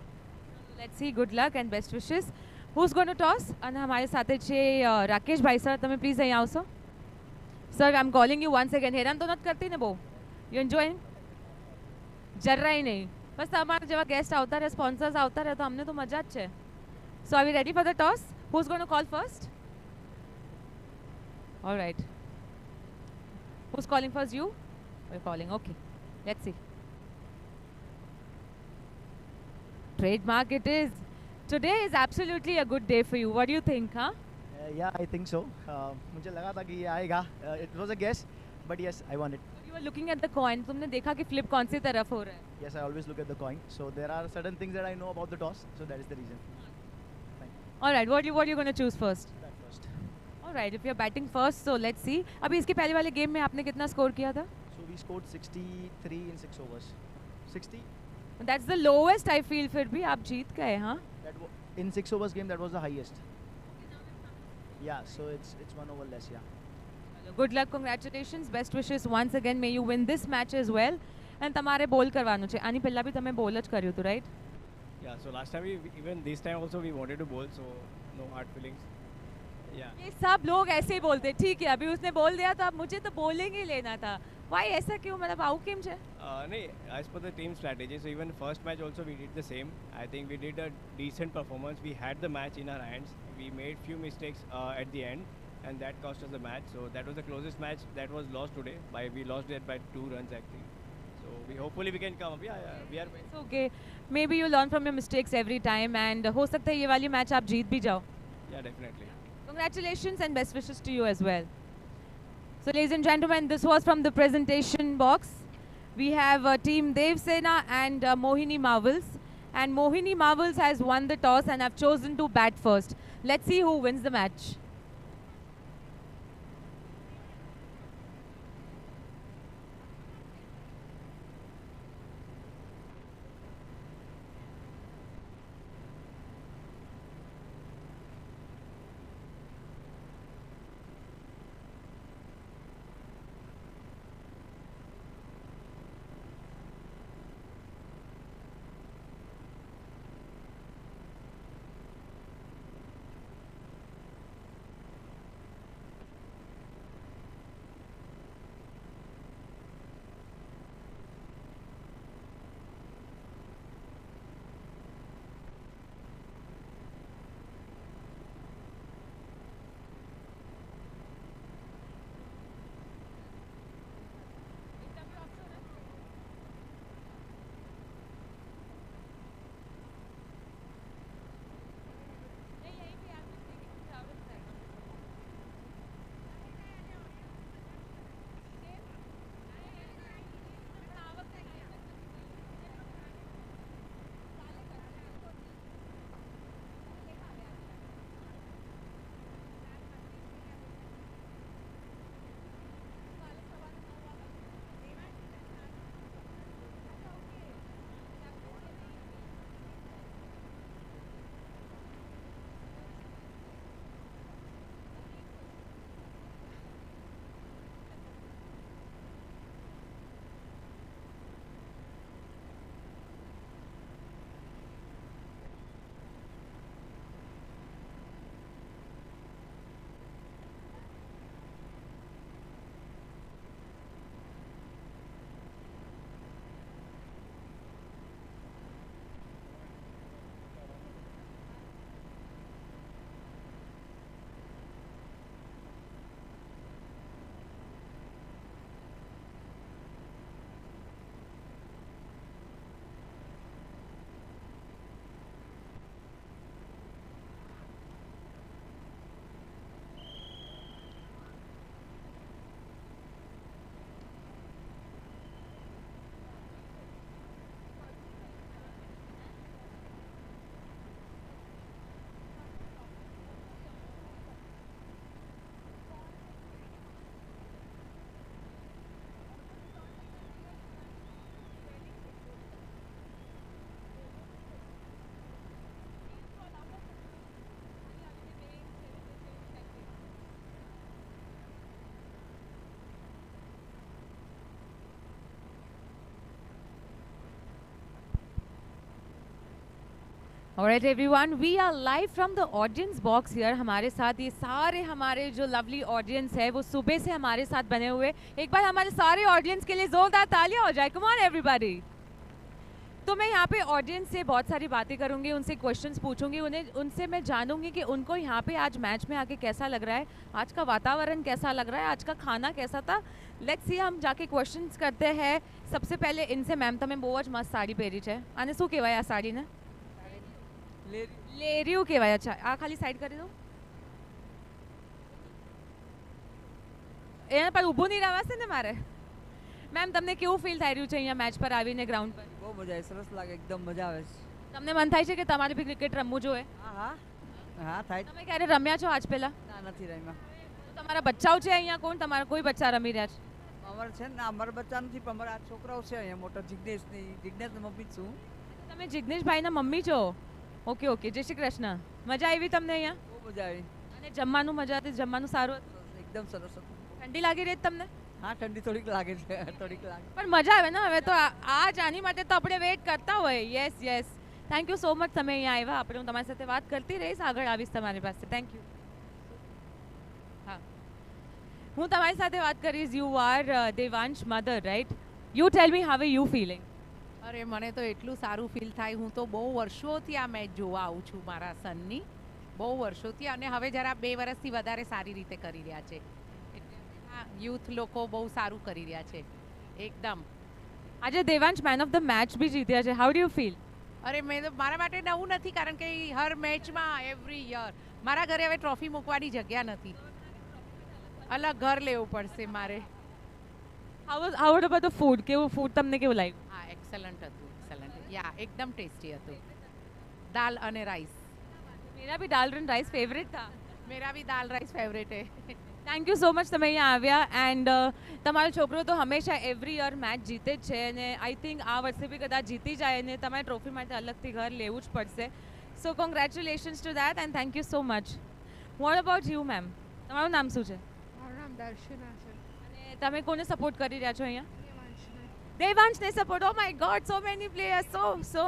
[SPEAKER 4] Let's see. Good luck and best wishes. Who's going to toss? અને અમારી સાથે છે રાકેશભાઈ સર, તમે પ્લીઝ અહીં આવશો. Sir, I am calling you once again. હેરાન તો નથી કરતી ને બહુ? You enjoying? જરાય નહીં. બસ તમારા જેવા ગેસ્ટ આવતા રહે, સ્પોન્સર્સ આવતા રહે તો અમને તો મજા જ છે. So are we ready for the toss? Who's going to call first? All right. Who's calling first? You? We're calling. Okay. Let's see. Trademark it is. Today is absolutely a good day for you. What do you think, huh?
[SPEAKER 5] Yeah, I think so. मुझे लगा था कि ये आएगा. It was a guess, but yes, I won it.
[SPEAKER 4] You were looking at the coin. तुमने देखा कि flip कौन सी तरफ हो रहा है?
[SPEAKER 5] Yes, I always look at the coin. So there are certain things that I know about the toss. So that is the reason.
[SPEAKER 4] All right. What are you going to choose first?
[SPEAKER 5] That first.
[SPEAKER 4] All right. If you're batting first, so let's see. अभी इसके पहले वाले game में आपने कितना score किया था?
[SPEAKER 5] So we scored 63 in 6 overs. 60.
[SPEAKER 4] That's the lowest I feel. फिर भी आप जीत गए, हाँ?
[SPEAKER 5] In 6 overs game, that was the highest. Yeah, so it's 1 over less. Yeah.
[SPEAKER 4] Good luck, congratulations, best wishes once again. May you win this match as well. And તમારે બોલ કરવાનું છે. આની પહેલા બી તમે બોલ જ કર્યું હતું, right?
[SPEAKER 6] Yeah, so last time even this time also we wanted to bowl, so no hard feelings. Yeah.
[SPEAKER 4] ये सब लोग ऐसे ही बोलते हैं. ठीक है, अभी उसने बोल दिया तो अब मुझे तो bowling ही लेना था. Why ऐसा क्यों? मतलब आउट केम છે?
[SPEAKER 6] No, as per the team strategy, so even first match also we did the same. I think we did a decent performance. We had the match in our hands. We made few mistakes at the end, and that cost us the match. So that was the closest match that was lost today. We lost it by 2 runs actually. So hopefully we can come up. Yeah, we are.
[SPEAKER 4] It's okay. Maybe you learn from your mistakes every time, and हो सकता है ये वाली match आप जीत भी जाओ.
[SPEAKER 6] Yeah, definitely.
[SPEAKER 4] Congratulations and best wishes to you as well. So ladies and gentlemen, this was from the presentation box. We have team Dev Sena and Mohini Marvels. And Mohini Marvels has won the toss and have chosen to bat first. Let's see who wins the match. Alright everyone, we are live from the audience box here. हमारे साथ ये सारे हमारे जो lovely audience है वो सुबह से हमारे साथ बने हुए. एक बार हमारे सारे audience के लिए जोरदार तालियां हो जाए. Come on everybody. तो मैं यहाँ पे ऑडियंस से बहुत सारी बातें करूँगी, उनसे क्वेश्चंस पूछूंगी, उनसे मैं जानूंगी कि उनको यहाँ पे आज मैच में आके कैसा लग रहा है, आज का वातावरण कैसा लग रहा है, आज का खाना कैसा था. लेट्स सी, हम जाके क्वेश्चंस करते हैं. सबसे पहले इनसे मैम તમે બહુ જ મસ્ત સાડી પહેરી છે અને શું કહેવાય આ સાડીને? લેરિયું કહેવાય. અચ્છા, આ ખાલી સાઈડ કરી દો. એના પર ઊભું નહીં રહેવાશે ને મારે? મેમ તમને કેવું ફીલ થઈ રહ્યું છે અહીંયા મેચ પર આવીને ગ્રાઉન્ડ પર?
[SPEAKER 7] બહુ મજા આવે, સરસ લાગે, એકદમ મજા આવે છે.
[SPEAKER 4] તમને મન થાય છે કે તમારે બી ક્રિકેટ રમવું જોઈએ?
[SPEAKER 7] હા હા હા થાય.
[SPEAKER 4] તમે ક્યારે રમ્યા છો આજ પહેલા?
[SPEAKER 7] ના નથી રમ્યા.
[SPEAKER 4] તો તમારા બચ્ચાઓ છે અહીંયા? કોણ તમારા કોઈ બચ્ચા રમી રહ્યા છે?
[SPEAKER 7] અમારે છે ને, અમારા બચ્ચા નથી પણ અમારા આ છોકરાઓ છે અહીંયા મોટા. જિજ્ઞેશની મમ્મી જ છું.
[SPEAKER 4] તમે જિગ્નેશભાઈના મમ્મી છો? ઓકે ઓકે, જય શ્રી કૃષ્ણ. મજા આવી તમને અહીંયા?
[SPEAKER 7] બહુ મજા આવી,
[SPEAKER 4] અને જમવાનું મજા હતી? જમવાનું સારું હતું?
[SPEAKER 7] એકદમ સરસ હતું.
[SPEAKER 4] ઠંડી લાગી રહી છે તમને?
[SPEAKER 7] હા ઠંડી થોડીક લાગે છે, થોડીક લાગે.
[SPEAKER 4] પણ મજા આવે ને. હવે તો આ જાની માટે તો આપણે વેઇટ કરતા હોય. Yes yes, thank you so much તમે અહીંયા આવ્યા. આપણે હું તમારી સાથે વાત કરતી રહીશ, આગળ આવીશ તમારી પાસે. Thank you. હા, હું તમારી સાથે વાત કરીશ. You are Devansh mother, right? You tell me how are you feeling?
[SPEAKER 8] અરે મને તો એટલું સારું ફીલ થાય. હું તો બહુ વર્ષોથી આ મેચ જોવા આવું છું મારા સનની, બહુ વર્ષોથી. અને હવે જરા 2 વર્ષથી વધારે સારી રીતે કરી રહ્યા છે. યુથ લોકો બહુ સારું કરી રહ્યા છે એકદમ.
[SPEAKER 4] આજે Devansh man of the match બી જીત્યા છે. How do you feel?
[SPEAKER 8] અરે મેં તો, મારા માટે નવું નથી, કારણ કે હર મેચમાં એવરી યર મારા ઘરે હવે ટ્રોફી મૂકવાની જગ્યા નથી, અલગ ઘર લેવું પડશે મારે.
[SPEAKER 4] How about the food? કેવું ફૂડ તમને કેવું લાગ્યું?
[SPEAKER 8] હા, એક્સલન્ટ હતું, એક્સલન્ટ. યા એકદમ ટેસ્ટી હતું. દાલ અને રાઈસ.
[SPEAKER 4] मेरा भी दाल एंड राइस फेवरेट था.
[SPEAKER 8] મેરા બી દાલ રાઈસ ફેવરેટ હે.
[SPEAKER 4] થેન્ક યુ સો મચ તમે અહીંયા આવ્યા. એન્ડ તમારો છોકરો તો હંમેશા એવરી યર મેચ જીતે જ છે અને આઈ થિંક આ વર્ષે બી કદાચ જીતી જાય અને તમારે ટ્રોફી માટે અલગથી ઘર લેવું જ પડશે. So congratulations to that and thank you so much. What about you ma'am? તમારું નામ શું છે?
[SPEAKER 9] મારું નામ દર્શના છે.
[SPEAKER 4] અને તમે કોને સપોર્ટ કરી રહ્યા છો અહીંયા? દેવાંશને support. Oh my god, so many players. So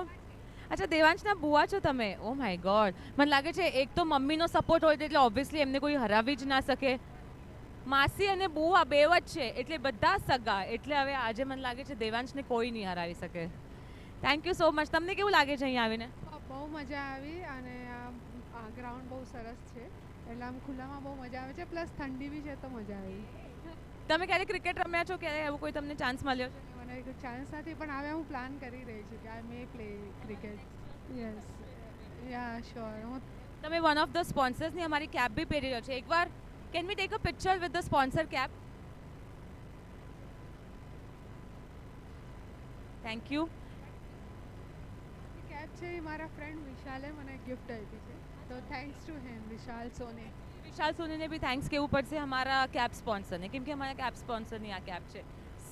[SPEAKER 4] અચ્છા, દેવાંશના બુઆ છો તમે? ઓ માય ગોડ, મને લાગે છે એક તો મમ્મીનો સપોર્ટ હોય એટલે ઓબ્વિયસલી એમને કોઈ હરાવી જ ના શકે. માસી અને બુઆ બે જ છે એટલે બધા સગા, એટલે હવે આજે મને લાગે છે દેવાંશને કોઈ નહીં હરાવી શકે. Thank you so much. તમને કેવું લાગે છે અહીંયા આવીને?
[SPEAKER 9] બહુ મજા આવી અને આ ગ્રાઉન્ડ બહુ સરસ છે એટલે આમ ખુલ્લામાં બહુ મજા આવે છે, પ્લસ ઠંડી બી છે તો મજા આવી.
[SPEAKER 4] તમે ક્યારે ક્રિકેટ રમ્યા છો? ક્યારે એવો કોઈ તમને ચાન્સ મળ્યો છે?
[SPEAKER 9] મને કોઈ ચાન્સ નથી પણ હવે હું પ્લાન કરી રહી છું કે I may play cricket. Yes, yeah sure.
[SPEAKER 4] તમે વન ઓફ ધ સ્પોન્સર્સની અમારી કેપ બી પહેરી રહ્યો છે. એકવાર can we take a picture with the sponsor cap? Thank you.
[SPEAKER 9] Cap છે એ મારા ફ્રેન્ડ વિશાલે મને ગિફ્ટ આપી છે, તો thanks to him, Vishal Soni.
[SPEAKER 4] Vishal સોનીને બી થેન્ક્સ કહેવું પડશે અમારા કેપ સ્પોન્સરને, કેમ કે અમારા કેપ સ્પોન્સરની આ કેપ છે.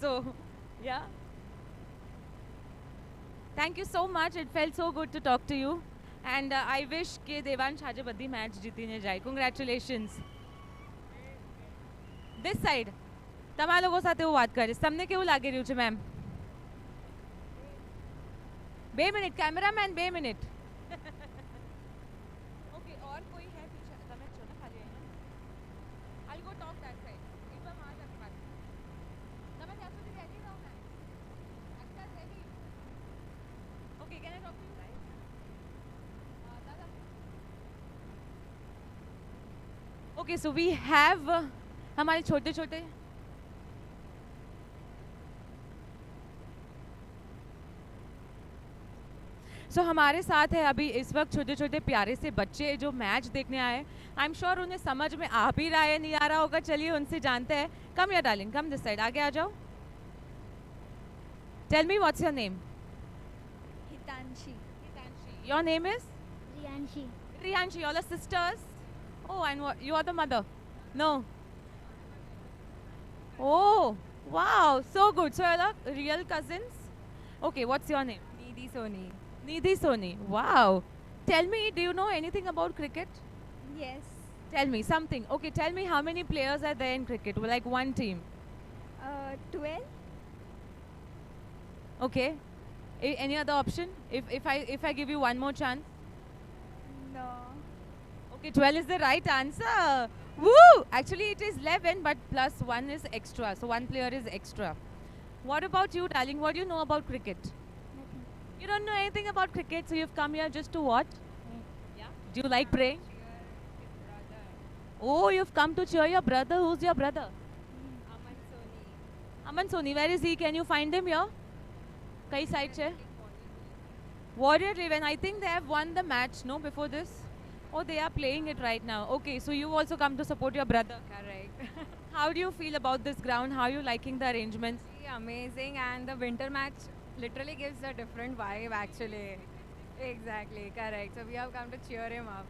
[SPEAKER 4] So yeah, thank you so much. It felt so good to talk to you and I wish કે દેવાંશ આજે બધી મેચ જીતીને જાય. કોંગ્રેચ્યુલેશન્સ. ધીસ સાઈડ તમારા લોકો સાથે હું વાત કરીશ. તમને કેવું લાગી રહ્યું છે ma'am? 2 minute cameraman, 2 minute. Okay, और कोई है पीछे? તમે છો ને ખાલી અહીંયા? I'll go talk that side. એક વાર માર તક વાત. તમે ત્યાં સુધી રેડી રહો મેમ. અચ્છા, ready. Okay, can I talk to you guys? દાદા. Okay, so we have हमारे छोटे छोटे हमारे साथ है अभी इस वक्त छोटे छोटे प्यारे से बच्चे जो मैच देखने आए. आई एम श्योर उन्हें समझ में आ भी रहा है, नहीं आ रहा होगा. चलिए उनसे जानते हैं. कम या डार्लिंग, कम दिस साइड, आगे आ जाओ. Tell me what's your name?
[SPEAKER 10] Hitanshi.
[SPEAKER 4] Your name is?
[SPEAKER 10] Riyanshi.
[SPEAKER 4] Riyanshi. All are sisters? Oh, and what, you are the mother? No. Oh, wow, so good. So you're the real cousins? Okay, what's your name?
[SPEAKER 10] Nidhi Soni.
[SPEAKER 4] Nidhi Soni. Wow. Tell me, do you know anything about cricket?
[SPEAKER 10] Yes.
[SPEAKER 4] Tell me something. Okay, tell me how many players are there in cricket? Like one team.
[SPEAKER 10] 12.
[SPEAKER 4] Okay. Any other option? If I give you one more chance? Okay, 12 is the right answer. Woo! Actually, it is 11, but plus 1 is extra. So 1 player is extra. What about you, darling? What do you know about cricket?
[SPEAKER 10] Nothing.
[SPEAKER 4] You don't know anything about cricket, so you've come here just to watch? Yeah. Do you like praying? Oh, you've come to cheer your brother. Who's your brother?
[SPEAKER 10] Aman Soni.
[SPEAKER 4] Aman Soni. Where is he? Can you find him here? Kai side che? Warrior Raven. I think they have won the match, no, before this? Oh, they are playing it right now. Okay, so you also come to support your brother.
[SPEAKER 10] Correct.
[SPEAKER 4] How do you feel about this ground? How are you liking the arrangements?
[SPEAKER 10] Amazing, and the winter match literally gives a different vibe actually. Exactly, correct. So we have come to cheer him up.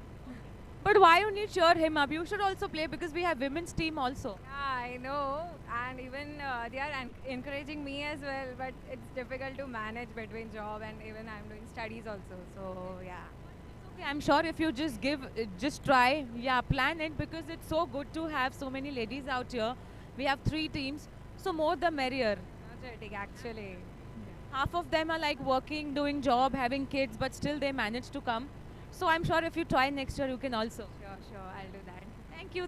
[SPEAKER 4] But why you need cheer him up? You should also play because we have women's team also.
[SPEAKER 10] Yeah, I know, and even they are encouraging me as well, but it's difficult to manage between job and even I'm doing studies also. So yeah.
[SPEAKER 4] Okay, I'm sure if you just try, yeah, plan it because it's so good to have so many ladies out here. We have 3 teams, so more the merrier.
[SPEAKER 10] Energetic actually.
[SPEAKER 4] Half of them are like working, doing job, having kids, but still they manage to come. So I'm sure if you try next year, you can also.
[SPEAKER 10] Sure, I'll do that.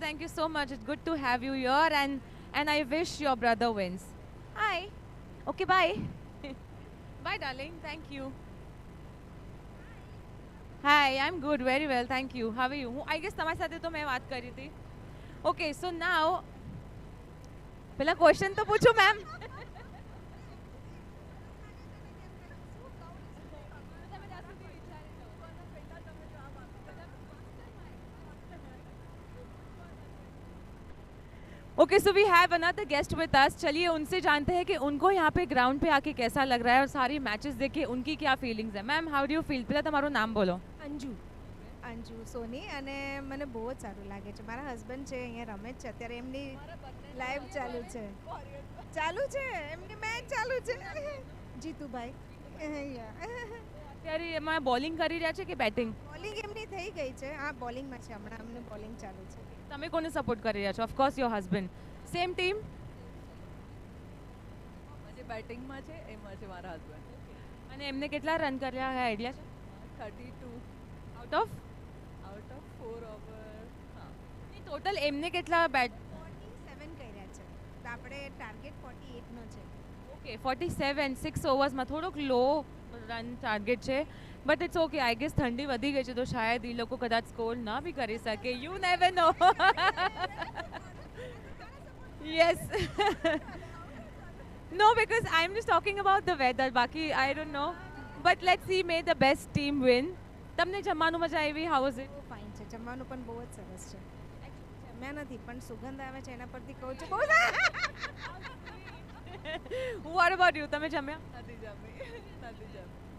[SPEAKER 4] Thank you so much. It's good to have you here, and I wish your brother wins. Hi. Okay, bye. Bye, darling. Thank you. Hi, I'm good. Very well. Thank you. How are you? I guess તમારી સાથે તો મેં વાત કરી હતી. Okay, so now પેલા question તો પૂછું ma'am. Okay so we have another guest with us. चलिए उनसे जानते हैं कि उनको यहाँ पे ग्राउंड पे आके कैसा लग रहा है और सारी मैचेस देख के उनकी क्या फीलिंग्स है. Ma'am how do you feel? પહેલા તમારું નામ બોલો.
[SPEAKER 11] અંજુ સોની. અને મને બહુ જ સારું લાગે છે. મારા હસબન્ડ છે અહીંયા રમે છે અત્યારે, એમની લાઈવ ચાલુ છે એમની મેચ ચાલુ છે. જીતુભાઈ
[SPEAKER 4] ત્યારે એમાં બોલિંગ કરી રહ્યા છે કે બેટિંગ?
[SPEAKER 11] બોલિંગ એમની થઈ ગઈ છે. હા, બોલિંગમાં છે હમણાં, એમની બોલિંગ ચાલુ છે.
[SPEAKER 4] તમે કોને સપોર્ટ કરી રહ્યા છો? Of course your husband. Same team?
[SPEAKER 12] જે બેટિંગમાં છે એમાં છે મારા હસબન્ડ.
[SPEAKER 4] અને એમને કેટલા રન કર્યા છે આઈડિયા છે?
[SPEAKER 12] 32
[SPEAKER 4] આઉટ ઓફ
[SPEAKER 12] 4 ઓવર. હા,
[SPEAKER 4] ટોટલ એમને કેટલા બેટ?
[SPEAKER 11] 47 કર્યા છે, તો આપણે ટાર્ગેટ 48 નો છે.
[SPEAKER 4] ઓકે 47 6 ઓવર્સમાં થોડોક લો રન ટાર્ગેટ છે, but it's okay. I guess ઠંડી વધી ગઈ છે તો શાયદ એ લોકો કદાચ સ્કોર ના બી કરી શકે. You never no. Yes. No, because I'm just talking about the weather. બાકી I don't know. But let's see, may the best team win. તમને જમવાનું મજા આવી? How was it?
[SPEAKER 11] બહુ ફાઇન છે, જમવાનું પણ બહુ જ સરસ છે. જમ્યા નથી પણ સુગંધ આવે છે એના પરથી કહું છું બહુ.
[SPEAKER 4] What about you? તમે જમ્યા?
[SPEAKER 12] નથી જમી.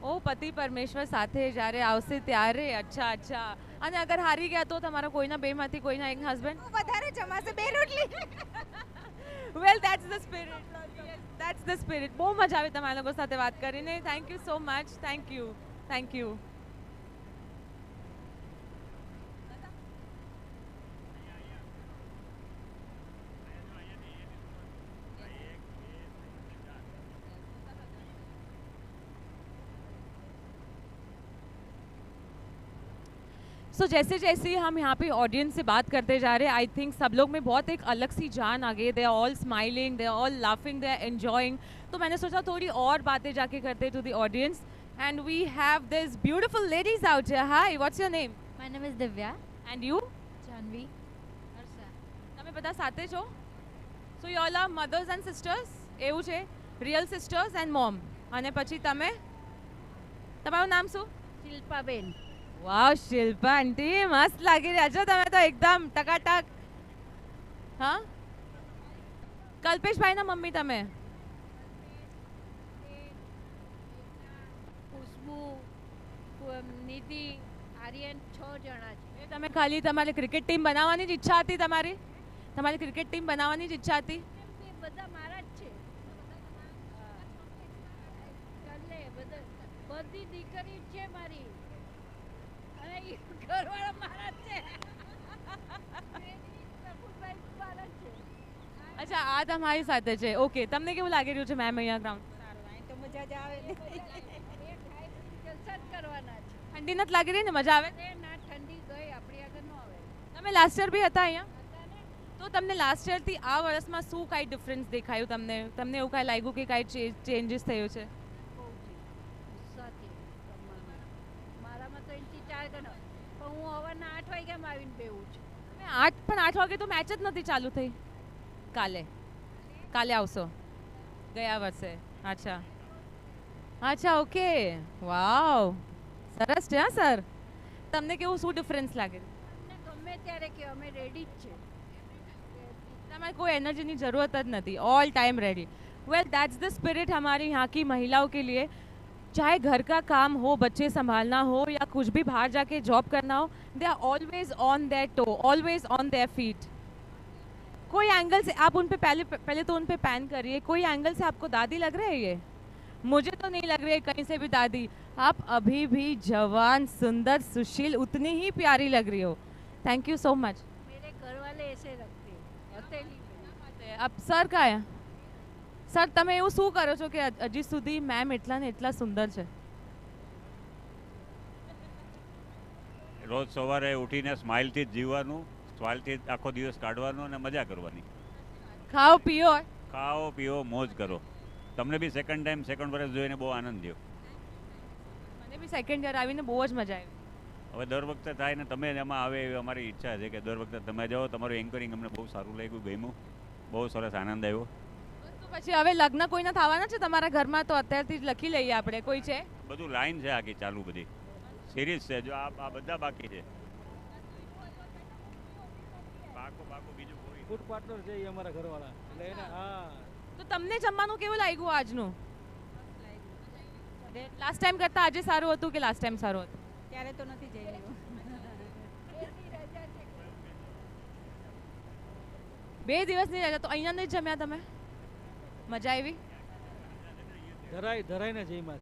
[SPEAKER 4] ઓ પતિ પરમેશ્વર સાથે જ્યારે આવશે ત્યારે. અચ્છા. અને અગર હારી ગયા તો તમારા કોઈના બેમાંથી કોઈના એક હસબન્ડ?
[SPEAKER 11] વધારે જમાશે 2 રોટલી.
[SPEAKER 4] Well, that's the spirit. Yes, that's the spirit. બહુ મજા આવી તમારા લોકો સાથે વાત કરીને. Thank you so much. Thank you. सो जैसे जैसे हम यहाँ पे ऑडियंस से बात करते जा रहे हैं, आई थिंक सब लोग में बहुत एक अलग सी जान आ गई. They are all smiling, they are all laughing, they are enjoying. तो मैंने सोचा थोड़ी और बातें जाके करते to the audience. And we have this beautiful ladies out here. Hi, what's your name?
[SPEAKER 10] My name is Divya.
[SPEAKER 4] And you?
[SPEAKER 10] Janvi.
[SPEAKER 4] તમે બધા સાથે છો? So you all are mothers and sisters? એવું છે? Real sisters and mom. અને પછી તમે? તમારું નામ શું?
[SPEAKER 10] શિલ્પાબેન.
[SPEAKER 4] વાવ શિલ્પા આંટી, મસ્ત લાગી રહ્યા છો તમે તો એકદમ ટકાટક. હા, કલ્પેશભાઈના મમ્મી તમે?
[SPEAKER 10] ખુશ્બુ, નિધિ, આર્યન 6 જણા છે.
[SPEAKER 4] તમે ખાલી તમારી ક્રિકેટ ટીમ બનાવવાની જ ઈચ્છા હતી? તમારી ક્રિકેટ ટીમ બનાવવાની જ ઈચ્છા હતી?
[SPEAKER 10] બધા મારા જ છે. બધી દીકરી છે મારી. ઘરવાળા મારા છે.
[SPEAKER 4] અચ્છા, આ તમારી સાથે છે. ઓકે, તમને કેવું લાગી રહ્યું છે મેમ અહીંયા ગ્રાઉન્ડ?
[SPEAKER 10] તો મજા જ આવે ને. જલસા જ કરવાના છે.
[SPEAKER 4] ઠંડી નથી લાગી રહી ને? મજા આવે?
[SPEAKER 10] ના, ઠંડી ગઈ, આપણી આગળ ન આવે.
[SPEAKER 4] તમે લાસ્ટ યર બી હતા અહીંયા તો તમને લાસ્ટ યરથી આ વર્ષમાં શું કાંઈ ડિફરન્સ દેખાયું તમને તમને એવું કાંઈ લાગ્યું કે કાંઈ ચેન્જીસ થયો છે
[SPEAKER 13] મારામાં તો એનથી 4 ગણો પણ હું સવારના 8 વાગ્યામાં આવીને બેહું છું
[SPEAKER 4] પણ 8 વાગે તો મેચ જ નથી ચાલુ થઈ કાલે આવશો ગયા વર્ષે અચ્છા અચ્છા ઓકે વાવ સરસ છે હા સર તમને કેવું શું ડિફરન્સ લાગે
[SPEAKER 13] ગમે ત્યારે કે અમે રેડી જ છે
[SPEAKER 4] તમારે कोई एनर्जी की ज़रूरत જ नहीं all time ready well that's the spirit हमारे यहाँ की महिलाओं के लिए चाहे घर का काम हो बच्चे संभालना हो या कुछ भी बाहर जाके जॉब करना हो they are always on their toe always on their feet कोई एंगल से आप उन पे पहले तो उन पे पैन करिए कोई एंगल से आपको दादी लग रही है ये मुझे तो नहीं लग रही है कहीं से भी दादी आप अभी भी जवान सुंदर सुशील उतनी ही प्यारी लग रही हो थैंक यू सो मच
[SPEAKER 13] मेरे घर वाले ऐसे रखते हथेली
[SPEAKER 4] अब सर का है સર તમે એવું શું કરો છો કે હજી સુધી મેમ એટલા ને એટલા સુંદર છે
[SPEAKER 14] રોજ સવારે ઉઠીને સ્માઇલથી જ જીવવાનું સ્માઇલથી જ આખો દિવસ કાઢવાનો અને મજા કરવાની ખાઓ પીઓ મોજ કરો તમને બી સેકન્ડ વર્ષ જોઈને બહુ આનંદ થયો
[SPEAKER 4] મને બી સેકન્ડ યર આવીને બહુ જ મજા આવી
[SPEAKER 14] હવે દર વખતે થાય ને તમે એમાં આવે એવી અમારી ઈચ્છા છે કે દર વખતે તમે જાઓ તમારું એન્કરિંગ અમને બહુ સારું લાગ્યું ગમ્યું બહુ સરસ આનંદ આવ્યો
[SPEAKER 4] પછી હવે લગ્ન કોઈના થવાના છે તમારા ઘરમાં તો અત્યારથી જ લખી લઈએ આપણે કોઈ છે
[SPEAKER 14] બધું લાઈન છે આખી ચાલુ બધી સિરીઝ છે જો આ બધા બાકી છે બાકો બીજું કોઈ
[SPEAKER 15] ફૂડ પાર્ટનર છે અમારા ઘરવાળા એટલે એને હા
[SPEAKER 4] તો તમને જમવાનું કેવું લાગ્યું આજનું લાસ્ટ ટાઈમ કરતા આજે સારું હતું કે લાસ્ટ ટાઈમ સારું હતું
[SPEAKER 10] ત્યારે તો નથી જઈ રહ્યું
[SPEAKER 4] 2 દિવસની રજા તો અહીંયા નહીં જમ્યા તમે મજા આવી
[SPEAKER 15] ધરાઈને જઈમાં